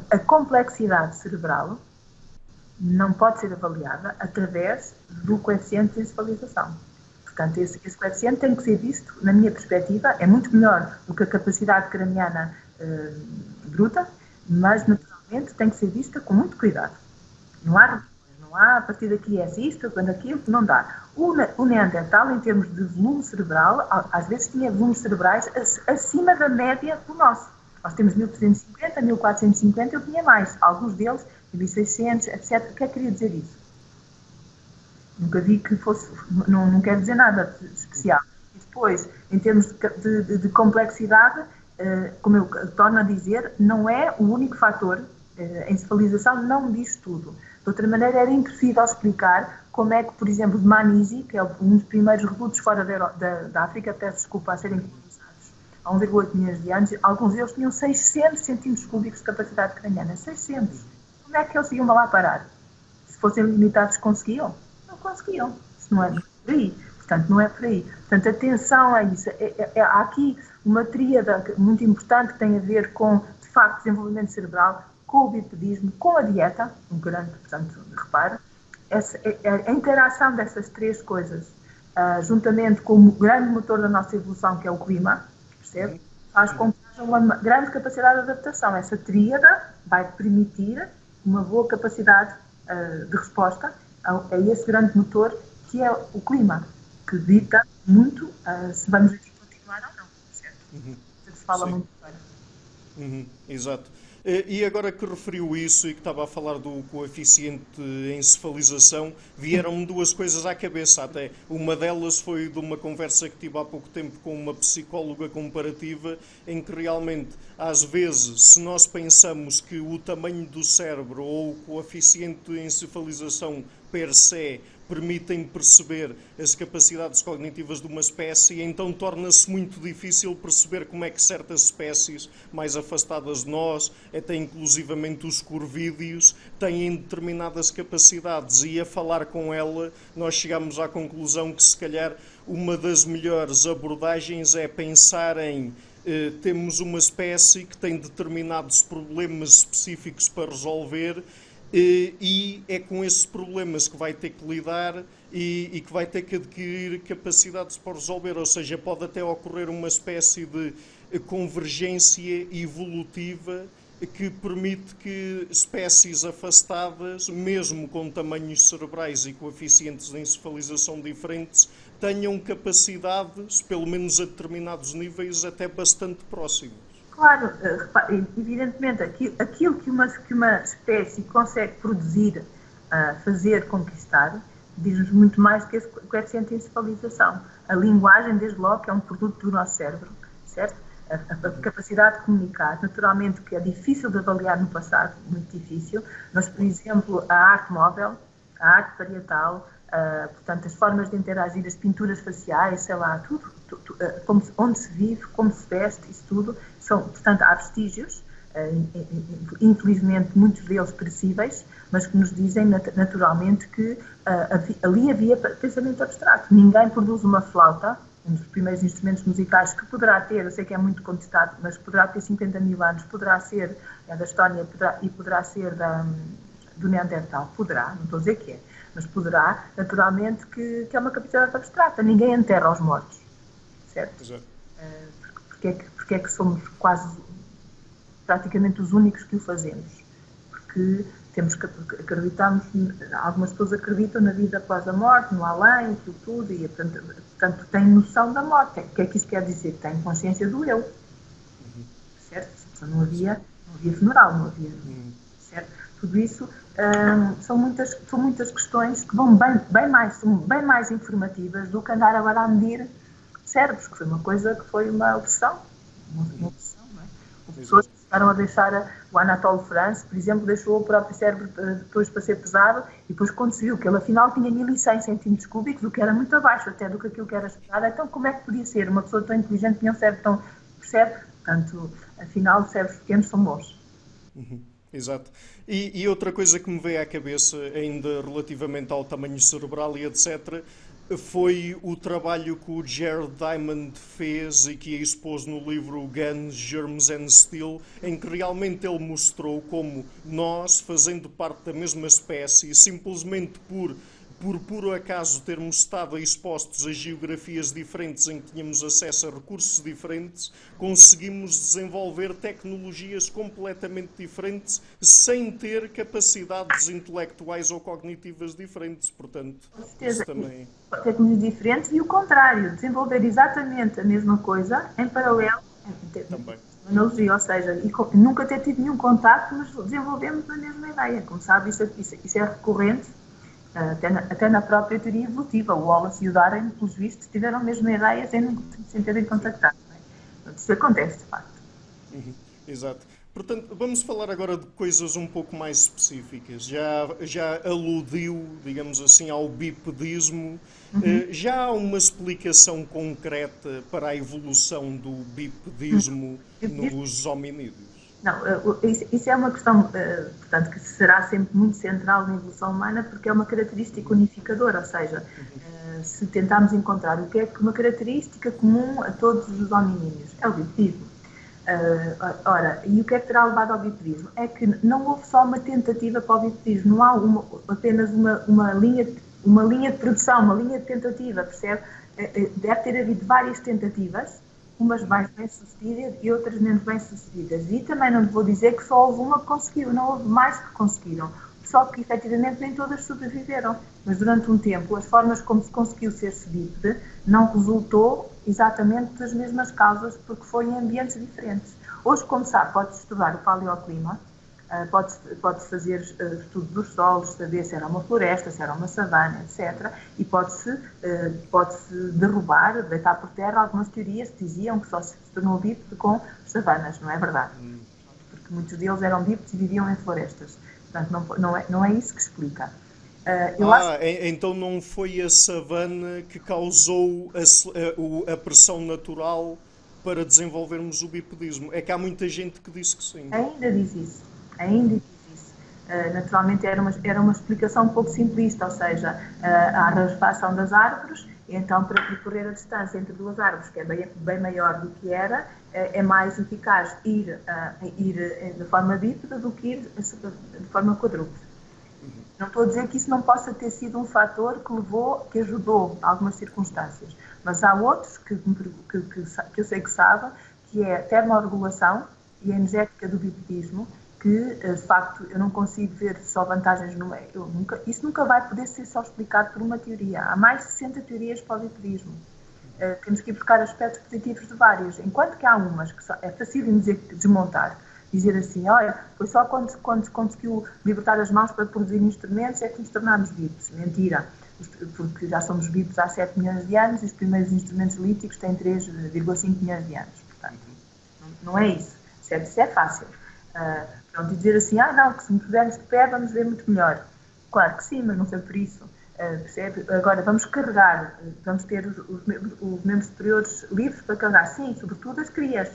a complexidade cerebral não pode ser avaliada através do coeficiente de encefalização. Portanto, esse coeficiente tem que ser visto, na minha perspectiva, é muito melhor do que a capacidade craniana bruta, mas naturalmente tem que ser vista com muito cuidado. Não há a partir daqui é isto, quando aquilo, não dá. O Neandertal, em termos de volume cerebral, às vezes tinha volumes cerebrais acima da média do nosso. Nós temos 1350, 1450, eu tinha mais. Alguns deles, 1600, etc. O que é que queria dizer isso? Nunca vi que fosse, não quer dizer nada de especial. E depois, em termos de complexidade, como eu torno a dizer, não é o único fator. A encefalização não diz tudo. De outra maneira, era impossível explicar como é que, por exemplo, de Manisi, que é um dos primeiros redutos fora da África, peço desculpa a serem colonizados há 1,8 milhões de anos, alguns deles tinham 600 centímetros cúbicos de capacidade craniana. 600! Como é que eles iam lá parar? Se fossem limitados, conseguiam? Não conseguiam. Isso não é por aí. Portanto, não é por aí. Portanto, atenção a isso. Há aqui uma tríada muito importante que tem a ver com, de facto, desenvolvimento cerebral, com o bipedismo, com a dieta, um grande, portanto, repare, a interação dessas três coisas, juntamente com o grande motor da nossa evolução, que é o clima, percebe? Faz com que haja uma grande capacidade de adaptação. Essa tríada vai permitir uma boa capacidade de resposta a esse grande motor que é o clima, que dita muito se vamos aqui continuar ou não, certo? Se fala muito agora. Exato. E agora que referiu isso e que estava a falar do coeficiente de encefalização, vieram-me duas coisas à cabeça até. Uma delas foi de uma conversa que tive há pouco tempo com uma psicóloga comparativa, em que realmente, às vezes, se nós pensamos que o tamanho do cérebro ou o coeficiente de encefalização per se permitem perceber as capacidades cognitivas de uma espécie, então torna-se muito difícil perceber como é que certas espécies mais afastadas de nós, até inclusivamente os corvídeos, têm determinadas capacidades, e a falar com ela nós chegamos à conclusão que se calhar uma das melhores abordagens é pensar em temos uma espécie que tem determinados problemas específicos para resolver, e é com esses problemas que vai ter que lidar e que vai ter que adquirir capacidades para resolver, ou seja, pode até ocorrer uma espécie de convergência evolutiva que permite que espécies afastadas, mesmo com tamanhos cerebrais e coeficientes de encefalização diferentes, tenham capacidades, pelo menos a determinados níveis, até bastante próximos. Claro, evidentemente, aquilo que uma espécie consegue produzir, fazer, conquistar, diz-nos muito mais do que esse coeficiente de encefalização. A linguagem, desde logo, é um produto do nosso cérebro, certo? A capacidade de comunicar, naturalmente, que é difícil de avaliar no passado, muito difícil, mas, por exemplo, a arte móvel, a arte parietal, portanto, as formas de interagir, as pinturas faciais, sei lá, tudo, onde se vive, como se veste, isso tudo, portanto, há vestígios, infelizmente muitos deles perecíveis, mas que nos dizem naturalmente que ali havia pensamento abstrato. Ninguém produz uma flauta, um dos primeiros instrumentos musicais que poderá ter, eu sei que é muito contestado, mas poderá ter 50 mil anos, poderá ser da Estónia e poderá ser do Neandertal, poderá, não estou a dizer que é, mas poderá, naturalmente, que é uma capacidade abstrata. Ninguém enterra os mortos, certo? Exato. Porque é que somos quase praticamente os únicos que o fazemos? Porque temos que acreditamos, algumas pessoas acreditam na vida após a morte, no além, aquilo tudo, e portanto têm noção da morte. O que é que isso quer dizer? Têm consciência do eu, certo? Não havia funeral, não havia, certo? Tudo isso são muitas questões que vão são bem mais informativas do que andar agora a medir cérebros, que foi uma coisa que foi uma obsessão, não é? As pessoas começaram a deixar o Anatole France, por exemplo, deixou o próprio cérebro depois para ser pesado, e depois quando se viu que ele afinal tinha 1100 centímetros cúbicos, o que era muito abaixo até do que aquilo que era esperado, então como é que podia ser? Uma pessoa tão inteligente tinha um cérebro tão... percebe? Portanto, afinal, os cérebros pequenos são bons. Exato. E outra coisa que me veio à cabeça, ainda relativamente ao tamanho cerebral e etc., foi o trabalho que o Jared Diamond fez e que expôs no livro Guns, Germs and Steel, em que realmente ele mostrou como nós, fazendo parte da mesma espécie, simplesmente por puro acaso termos estado expostos a geografias diferentes em que tínhamos acesso a recursos diferentes, conseguimos desenvolver tecnologias completamente diferentes sem ter capacidades intelectuais ou cognitivas diferentes. Portanto, isso também... Tecnologias diferentes e o contrário, desenvolver exatamente a mesma coisa em paralelo, também. Analogia, ou seja, nunca ter tido nenhum contacto, mas desenvolvemos a mesma ideia. Como sabe, isso é recorrente. Até na própria teoria evolutiva, o Wallace e o Darwin, pelos vistos, tiveram a mesma ideia sem terem contactado. Não é? Isso acontece, de facto. Exato. Portanto, vamos falar agora de coisas um pouco mais específicas. Já aludiu, digamos assim, ao bipedismo. Já há uma explicação concreta para a evolução do bipedismo nos hominídeos? Não, isso é uma questão, portanto, que será sempre muito central na evolução humana, porque é uma característica unificadora, ou seja, se tentarmos encontrar o que é uma característica comum a todos os hominídeos, é o bipedismo. Ora, e o que é que terá levado ao bipedismo? É que não houve só uma tentativa para o bipedismo, não há apenas uma linha de produção, uma linha de tentativa, percebe? Deve ter havido várias tentativas, umas mais bem-sucedidas e outras menos bem-sucedidas. E também não vou dizer que só houve uma que conseguiu, não houve mais que conseguiram. Só que, efetivamente, nem todas sobreviveram. Mas, durante um tempo, as formas como se conseguiu ser-se bípede não resultou exatamente das mesmas causas, porque foi em ambientes diferentes. Hoje, como sabe, pode-se estudar o paleoclima, pode-se fazer estudo dos solos, saber se era uma floresta, se era uma savana, etc. E pode-se derrubar, deitar por terra algumas teorias que diziam que só se tornou bípede com savanas, não é verdade? Porque muitos deles eram bípedes e viviam em florestas. Portanto, não é isso que explica. Então não foi a savana que causou a pressão natural para desenvolvermos o bipedismo. É que há muita gente que disse que sim. Ainda diz isso. Naturalmente era uma explicação um pouco simplista, ou seja, a rarefação das árvores, e então para percorrer a distância entre duas árvores, que é bem maior do que era, é mais eficaz ir de forma bípede do que ir de forma quadrúpede. Não estou a dizer que isso não possa ter sido um fator que ajudou em algumas circunstâncias, mas há outros que eu sei que sabe, que é a termorregulação e a energética do bipedismo, que, de facto, eu não consigo ver só vantagens no meio. Isso nunca vai poder ser só explicado por uma teoria. Há mais de 60 teorias para o bipedismo. Temos que ir buscar aspectos positivos de várias. Enquanto que há umas que é fácil desmontar. Dizer assim, olha, foi só quando se conseguiu libertar as mãos para produzir instrumentos é que nos tornámos bípedes. Mentira. Porque já somos bípedes há 7 milhões de anos e os primeiros instrumentos líticos têm 3,5 milhões de anos. Portanto, não é isso. Isso é fácil. Pronto, e dizer assim, não, que se nos pudermos de pé vamos ver muito melhor. Claro que sim, mas não foi por isso. Percebe? Agora, vamos carregar, vamos ter os membros superiores livres para carregar, sim, sobretudo as crias.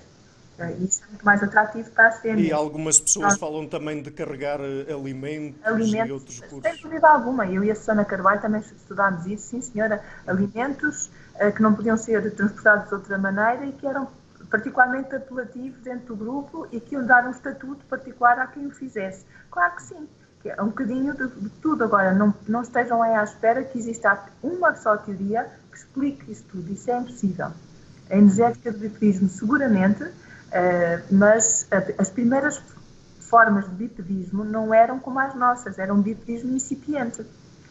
Isso é muito mais atrativo para as fêmeas. E algumas pessoas falam também de carregar alimentos e outros recursos. Sem dúvida alguma. Eu e a Susana Carvalho também estudámos isso, sim senhora. Alimentos que não podiam ser transportados de outra maneira e que eram particularmente apelativos dentro do grupo e que iam dar um estatuto particular a quem o fizesse. Claro que sim, que é um bocadinho de tudo. Agora, não estejam aí à espera que exista uma só teoria que explique isso tudo. Isso é impossível. A energética do bipedismo, seguramente, mas as primeiras formas de bipedismo não eram como as nossas, era um bipedismo incipiente.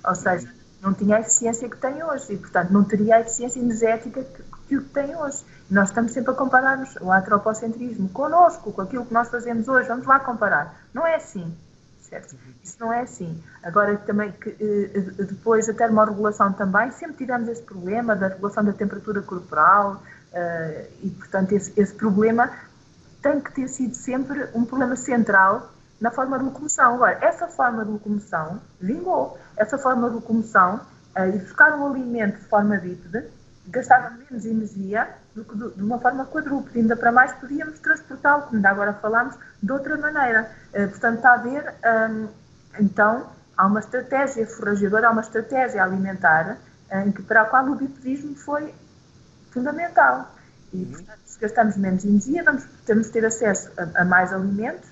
Ou seja, não tinha a eficiência que tem hoje e, portanto, não teria a eficiência energética que tem hoje. Nós estamos sempre a comparar-nos o antropocentrismo connosco, com aquilo que nós fazemos hoje. Vamos lá comparar. Não é assim, certo? Isso não é assim. Agora, também, depois da termorregulação também, sempre tivemos esse problema da regulação da temperatura corporal e, portanto, esse problema tem que ter sido sempre um problema central na forma de locomoção. Agora, essa forma de locomoção vingou. Essa forma de locomoção, ir buscar um alimento de forma bípede, gastava menos energia do que de uma forma quadrúpede. Ainda para mais podíamos transportá-lo, como ainda agora falámos, de outra maneira. Portanto, está a ver, então, há uma estratégia forrageadora, há uma estratégia alimentar para a qual o bipedismo foi fundamental. E, portanto, se gastamos menos energia, temos de ter acesso a mais alimentos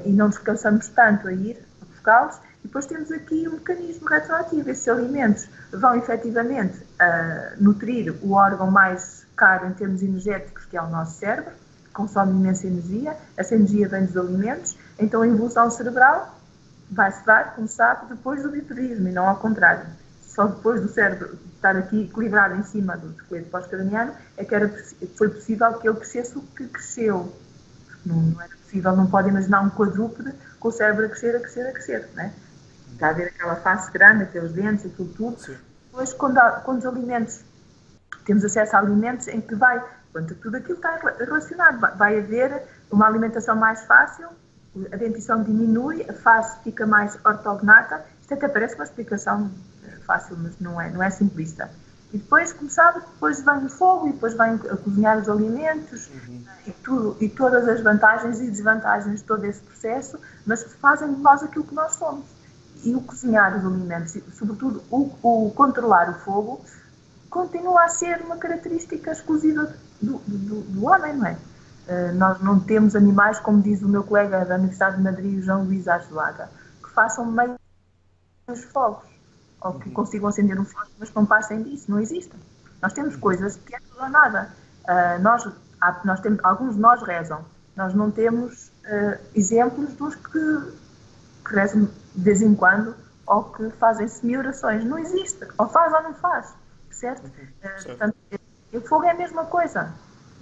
e não descansamos tanto a ir buscá-los. E depois temos aqui um mecanismo retroativo. Esses alimentos vão efetivamente nutrir o órgão mais caro em termos energéticos, que é o nosso cérebro, que consome imensa energia. Essa energia vem dos alimentos. Então a evolução cerebral vai-se dar, como sabe, depois do bipedismo e não ao contrário. Só depois do cérebro estar aqui equilibrado em cima do esqueleto pós-craniano é que foi possível que ele crescesse o que cresceu. Não era possível, não pode imaginar um quadrúpede com o cérebro a crescer, não é? Está a ver aquela face grande, aqueles dentes, aquilo tudo. Sim. Depois, quando os alimentos, temos acesso a alimentos em que tudo aquilo está relacionado. Vai haver uma alimentação mais fácil, a dentição diminui, a face fica mais ortognata. Isto até parece uma explicação fácil, mas não é simplista. E depois, como sabe, depois vem o fogo e depois vem a cozinhar os alimentos e todas as vantagens e desvantagens de todo esse processo, mas que fazem de nós aquilo que nós somos. E o cozinhar os alimentos, e, sobretudo o controlar o fogo, continua a ser uma característica exclusiva do homem, não é? Nós não temos animais, como diz o meu colega da Universidade de Madrid, João Luís Arzuaga, que façam meios fogos, ou que consigam acender um fogo, mas não passem disso, não existem. Nós temos coisas que é tudo ou nada. Alguns de nós rezam. Nós não temos exemplos dos que rezam de vez em quando ou que fazem semi-orações. Não existe. Ou faz ou não faz. Certo? Portanto, o fogo é a mesma coisa.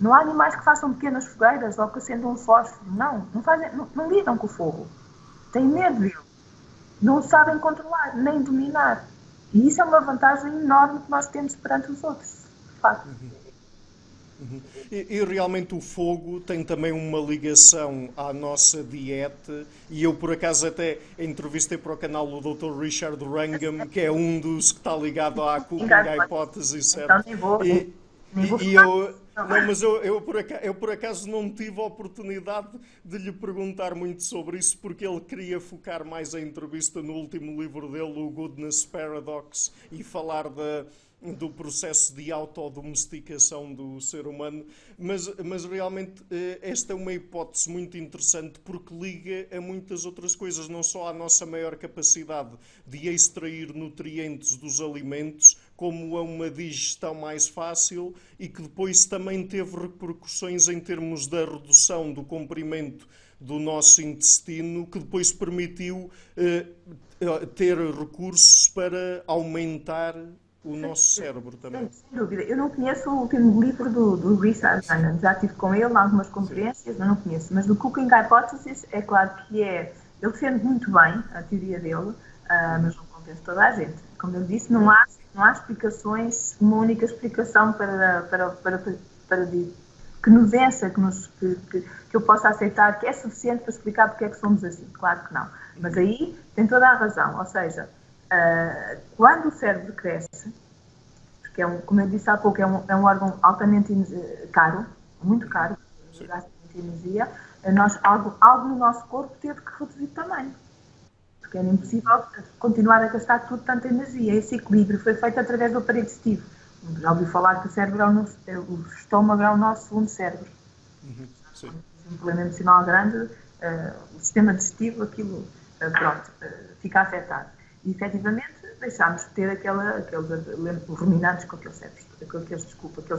Não há animais que façam pequenas fogueiras ou que acendam um fósforo. Não lidam com o fogo. Têm medo dele. Não o sabem controlar, nem dominar. E isso é uma vantagem enorme que nós temos perante os outros. De facto. E realmente o fogo tem também uma ligação à nossa dieta, e eu por acaso até entrevistei para o canal o Dr. Richard Wrangham, que é um dos que está ligado à Cooking Hypothesis, certo? Então eu por acaso não tive a oportunidade de lhe perguntar muito sobre isso, porque ele queria focar mais a entrevista no último livro dele, o Goodness Paradox, e falar do processo de autodomesticação do ser humano, mas realmente esta é uma hipótese muito interessante porque liga a muitas outras coisas, não só à nossa maior capacidade de extrair nutrientes dos alimentos, como a uma digestão mais fácil, e que depois também teve repercussões em termos da redução do comprimento do nosso intestino, que depois permitiu ter recursos para aumentar o nosso cérebro também. Sem dúvida. Eu não conheço o último livro do Richard Wrangham. Já estive com ele em algumas conferências, mas não conheço. Mas do Cooking Hypothesis, é claro que ele defende muito bem a teoria dele, mas não convence toda a gente. Como eu disse, não há explicações, uma única explicação que nos vença, que eu possa aceitar, que é suficiente para explicar porque é que somos assim. Claro que não. Mas aí tem toda a razão. Ou seja, quando o cérebro cresce, porque como eu disse há pouco, é um órgão altamente caro, muito caro, gasta muita energia, algo no nosso corpo teve que reduzir de tamanho. Porque era impossível continuar a gastar tanta energia. Esse equilíbrio foi feito através do aparelho digestivo. Já ouviu falar que o estômago é o nosso segundo cérebro. Sim. Um problema emocional grande, o sistema digestivo, aquilo, fica afetado. E, efetivamente, deixámos de ter aqueles ruminantes com aqueles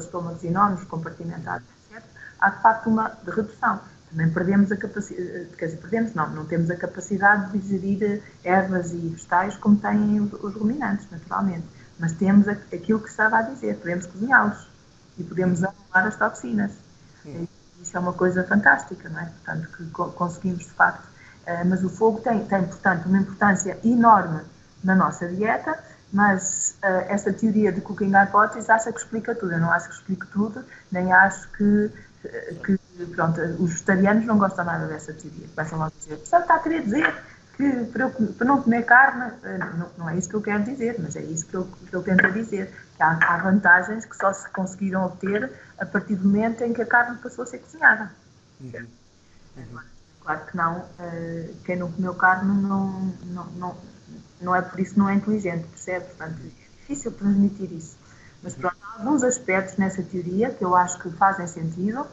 estômagos enormes, compartimentados, etc. Há, de facto, uma redução. Também perdemos a capacidade, não temos a capacidade de digerir ervas e vegetais como têm os ruminantes, naturalmente. Mas temos aquilo que estava a dizer, podemos cozinhá-los e podemos anular as toxinas. Isso é uma coisa fantástica, não é? Portanto, que conseguimos, de facto. Mas o fogo tem, portanto, uma importância enorme na nossa dieta, mas esta teoria de Cooking Hypothesis acha que explica tudo. Eu não acho que explique tudo, nem acho que os vegetarianos não gostam nada dessa teoria. Começam logo a dizer, está a querer dizer que para não comer carne, não é isso que eu quero dizer, mas é isso que eu tento dizer, que há vantagens que só se conseguiram obter a partir do momento em que a carne passou a ser cozinhada. Claro que não, quem não comeu carne não é por isso que não é inteligente, percebe? Portanto, é difícil transmitir isso. Mas pronto, há alguns aspectos nessa teoria que eu acho que fazem sentido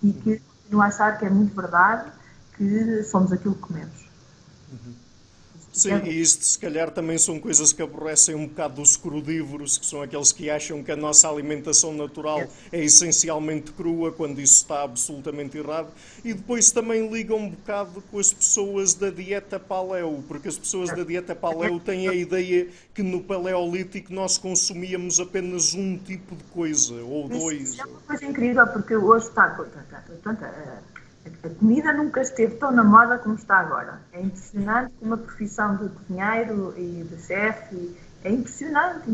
e que continuo a achar que é muito verdade que somos aquilo que comemos. Sim, e isto se calhar também são coisas que aborrecem um bocado dos crudívoros, que são aqueles que acham que a nossa alimentação natural é essencialmente crua, quando isso está absolutamente errado. E depois também ligam um bocado com as pessoas da dieta paleo, porque as pessoas da dieta paleo têm a ideia que no paleolítico nós consumíamos apenas um tipo de coisa, ou dois. Isso é uma coisa incrível, porque hoje a comida nunca esteve tão na moda como está agora. É impressionante uma profissão de cozinheiro e de chefe. É impressionante,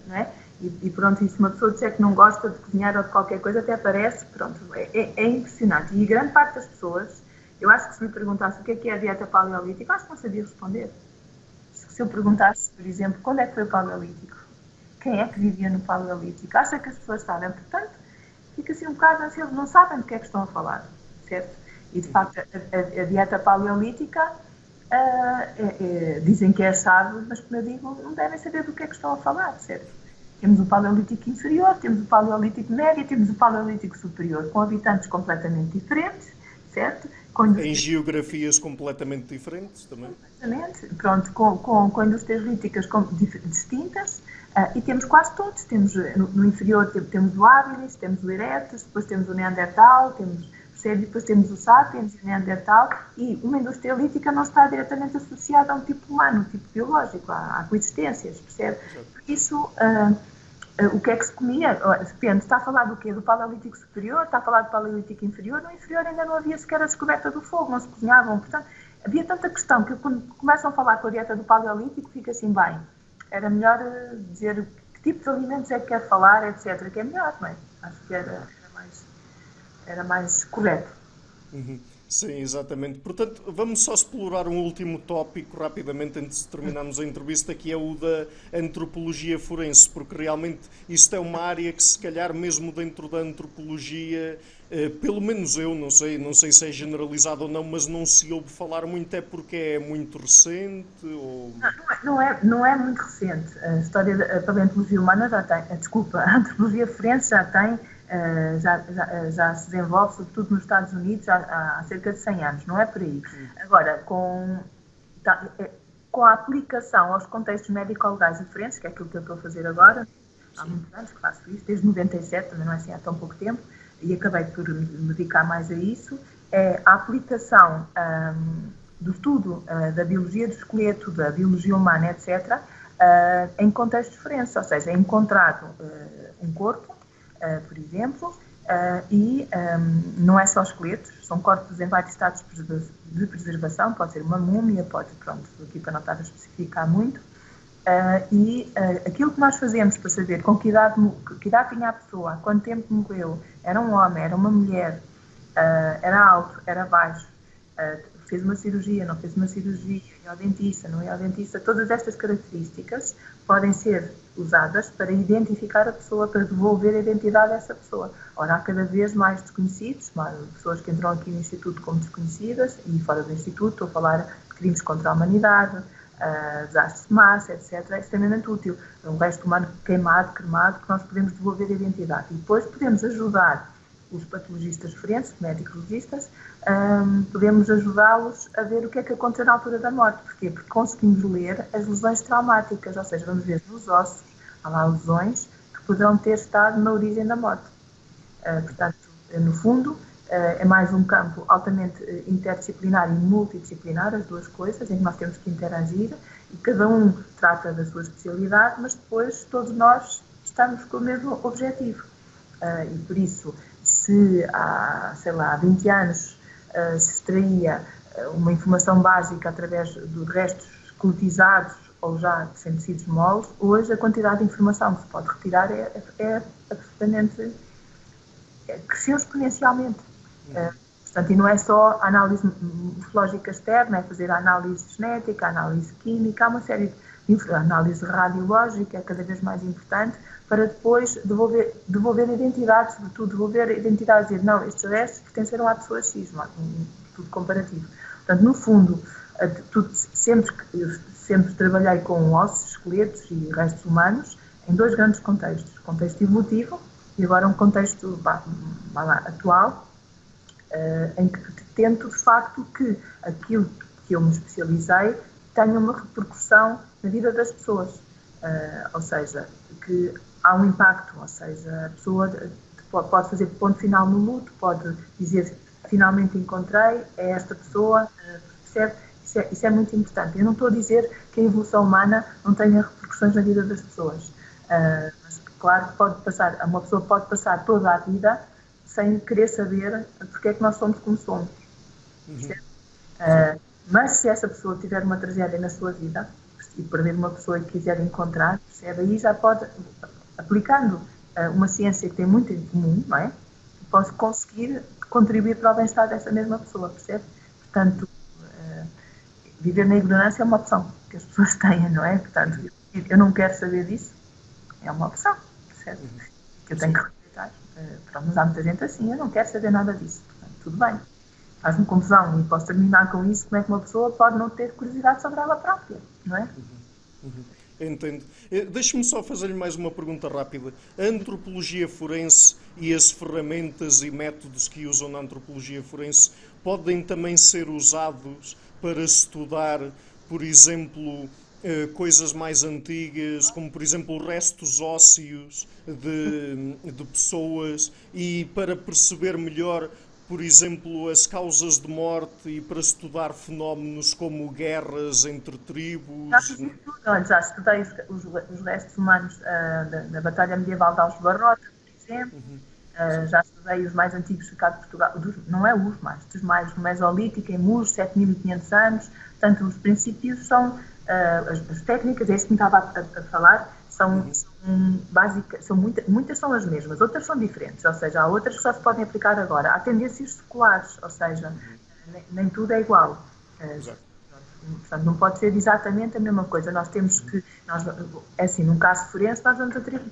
não é? E pronto, e se uma pessoa disser que não gosta de cozinhar ou de qualquer coisa, até parece, pronto, é impressionante. E grande parte das pessoas, eu acho que se me perguntasse o que é a dieta paleolítica, acho que não sabia responder. Se eu perguntasse, por exemplo, quando é que foi o paleolítico? Quem é que vivia no paleolítico? Acha que as pessoas sabem? Portanto, fica assim um bocado assim, eles não sabem do que é que estão a falar, certo? E, de facto, a dieta paleolítica dizem que é chave, mas, como eu digo, não devem saber do que é que estão a falar, certo? Temos o paleolítico inferior, temos o paleolítico médio, temos o paleolítico superior, com habitantes completamente diferentes, certo? Em geografias completamente diferentes também. Exatamente. Pronto, com indústrias líticas distintas, E temos quase todos, temos no inferior temos o habilis, temos o erectus, depois temos o neandertal, percebe? Depois temos o sapiens e o neandertal, e uma industrialítica não está diretamente associada a um tipo humano, um tipo biológico, a coexistências, percebe? Por isso, o que é que se comia? Depende, está a falar do quê? Do paleolítico superior, está a falar do paleolítico inferior? No inferior ainda não havia sequer a descoberta do fogo, não se cozinhavam, portanto, havia tanta questão que quando começam a falar com a dieta do paleolítico, fica assim, bem, era melhor dizer que tipo de alimentos é que quer falar, etc., que é melhor, não é? Acho que era mais correto. Sim, exatamente. Portanto, vamos só explorar um último tópico rapidamente antes de terminarmos a entrevista, que é o da antropologia forense, porque realmente isto é uma área que, se calhar, mesmo dentro da antropologia, pelo menos eu não sei se é generalizado ou não, mas não se ouve falar muito, é porque é muito recente? Ou... Não é muito recente. A história da paleontologia humana já tem, desculpa, a antropologia forense já tem. Já se desenvolve, sobretudo nos Estados Unidos, há cerca de 100 anos, não é por aí. Agora, com a aplicação aos contextos médico-legais diferentes, que é aquilo que eu estou a fazer agora, há muitos anos que faço isso, desde 97, também não é assim há tão pouco tempo, e acabei por me dedicar mais a isso, é a aplicação do estudo da biologia do esqueleto, da biologia humana, etc., em contextos forenses, ou seja, é encontrado um corpo, por exemplo, e não é só esqueletos, são corpos em vários estados de preservação, pode ser uma múmia, pode, pronto, aqui para não estar a especificar muito, aquilo que nós fazemos para saber com que idade tinha a pessoa, há quanto tempo morreu, era um homem, era uma mulher, era alto, era baixo, fez uma cirurgia, não fez uma cirurgia, ia ao dentista, não ia ao dentista, todas estas características podem ser usadas para identificar a pessoa, para devolver a identidade dessa pessoa. Ora, há cada vez mais desconhecidos, pessoas que entram aqui no Instituto como desconhecidas, e fora do Instituto, estou a falar de crimes contra a humanidade, desastres de massa, etc. É extremamente útil. É um resto humano queimado, cremado, que nós podemos devolver a identidade. E depois podemos ajudar os patologistas forenses, médicos-legistas, podemos ajudá-los a ver o que é que aconteceu na altura da morte. Porquê? Porque conseguimos ler as lesões traumáticas, ou seja, vamos ver nos ossos, há lá lesões que poderão ter estado na origem da morte. Portanto, no fundo, é mais um campo altamente interdisciplinar e multidisciplinar, as duas coisas, em que nós temos que interagir, e cada um trata da sua especialidade, mas depois todos nós estamos com o mesmo objetivo. E por isso, se há 20 anos se extraía uma informação básica através de restos esqueletizados ou já sem tecidos moles, hoje a quantidade de informação que se pode retirar é absolutamente... cresceu exponencialmente. Portanto, e não é só a análise morfológica externa, é fazer a análise genética, a análise química, há uma série de análise radiológica, é cada vez mais importante, para depois devolver identidades, sobretudo devolver identidades, dizer, não, estes restos pertenceram à pessoa X, tudo comparativo. Portanto, no fundo, sempre trabalhei com ossos, esqueletos e restos humanos em dois grandes contextos. Contexto evolutivo e agora um contexto atual, em que tento, de facto, que aquilo que eu me especializei tenha uma repercussão na vida das pessoas. Ou seja, que há um impacto, ou seja, a pessoa pode fazer ponto final no luto, pode dizer, finalmente encontrei, é esta pessoa, percebe? Isso é muito importante. Eu não estou a dizer que a evolução humana não tenha repercussões na vida das pessoas, mas claro que uma pessoa pode passar toda a vida sem querer saber porque é que nós somos como somos. Mas se essa pessoa tiver uma tragédia na sua vida e perder uma pessoa que quiser encontrar, percebe? Aí já pode, aplicando uma ciência que tem muito em comum, não é? Pode conseguir contribuir para o bem-estar dessa mesma pessoa, percebe? Portanto, viver na ignorância é uma opção que as pessoas têm, não é? Portanto, eu não quero saber disso, é uma opção, percebe? Que eu tenho que respeitar. Mas há muita gente assim, eu não quero saber nada disso. Portanto, tudo bem. Faz-me confusão e posso terminar com isso, como é que uma pessoa pode não ter curiosidade sobre ela própria, não é? Entendo. Deixe-me só fazer-lhe mais uma pergunta rápida. A antropologia forense e as ferramentas e métodos que usam na antropologia forense podem também ser usados para estudar, por exemplo, coisas mais antigas, como por exemplo restos ósseos de pessoas, e para perceber melhor, por exemplo, as causas de morte e para estudar fenómenos como guerras entre Já tribos. fiz isso tudo. Olha, já estudei os restos humanos da Batalha Medieval de Aljubarrota, por exemplo. Já estudei os mais antigos cá de Portugal, não é os mais, dos mais do Mesolítico, em Muros, 7500 anos. Portanto, os princípios são, as técnicas, é isso que me estava a falar, são básicas, muitas são as mesmas, outras são diferentes, ou seja, há outras que só se podem aplicar agora. Há tendências seculares, ou seja, nem tudo é igual. Exato. Portanto, não pode ser exatamente a mesma coisa. Nós temos que, é assim, num caso forense, nós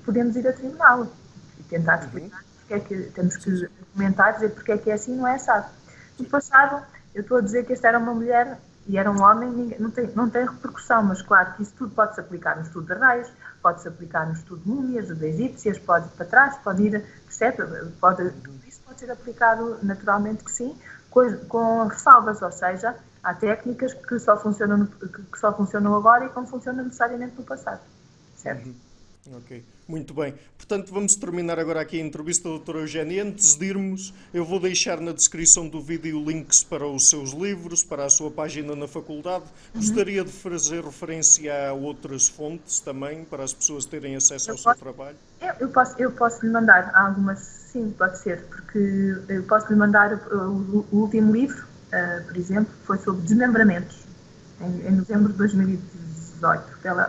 podemos ir a tribunal e tentar explicar porque é que temos que comentar, dizer porque é que é assim, não é assado. No passado, eu estou a dizer que esta era uma mulher e era um homem, não tem repercussão, mas claro que isso tudo pode-se aplicar no estudo de reis, pode-se aplicar no estudo de múmias, de egípcias, pode ir para trás, pode ir, percebe? Tudo isso pode ser aplicado naturalmente que sim, com ressalvas, ou seja, há técnicas que só funcionam agora e que não funcionam necessariamente no passado, certo? Ok, muito bem. Portanto, vamos terminar agora aqui a entrevista da doutora Eugénia. Antes de irmos, eu vou deixar na descrição do vídeo links para os seus livros, para a sua página na faculdade. Gostaria de fazer referência a outras fontes também, para as pessoas terem acesso ao seu trabalho. Eu posso lhe mandar algumas, sim, pode ser, porque eu posso lhe mandar o último livro, por exemplo, foi sobre desmembramentos, em novembro de 2018.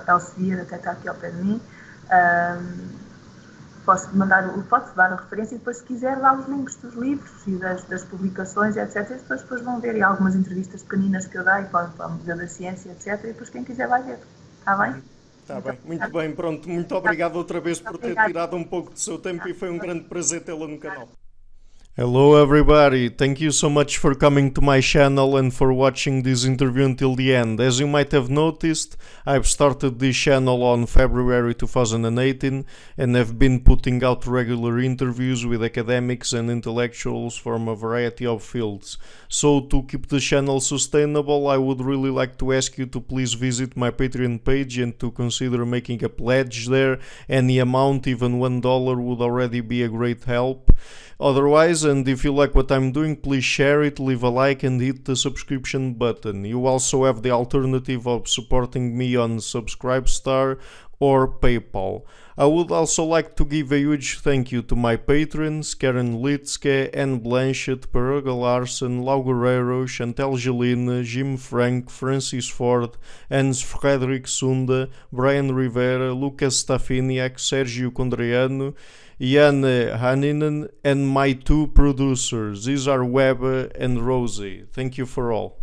Elsevier até está aqui ao pé de mim. Posso dar a referência e depois, se quiser, dar os links dos livros e das publicações, etc. E depois vão ver algumas entrevistas pequeninas que eu dei para o Museu da Ciência, etc. E depois quem quiser vai ver. Está bem? Está bem, muito bem, pronto. Muito obrigado outra vez por ter tirado um pouco do seu tempo e foi um grande prazer tê-la no canal. Hello everybody, thank you so much for coming to my channel and for watching this interview until the end. As you might have noticed, I've started this channel on February 2018 and have been putting out regular interviews with academics and intellectuals from a variety of fields. So to keep the channel sustainable, I would really like to ask you to please visit my Patreon page and to consider making a pledge there. Any amount, even $1, would already be a great help. Otherwise, and if you like what I'm doing, please share it, leave a like and hit the subscription button. You also have the alternative of supporting me on Subscribestar or PayPal. I would also like to give a huge thank you to my patrons: Karen Litzke, Anne Blanchett, Peruga Larsen, Lau Guerreiro, Chantel Gelina, Jim Frank, Francis Ford, Hans Frederick Sunda, Brian Rivera, Lucas Stafiniak, Sergio Condreano, Janne Haninen, and my two producers, Isar Webbe and Rosie. Thank you for all.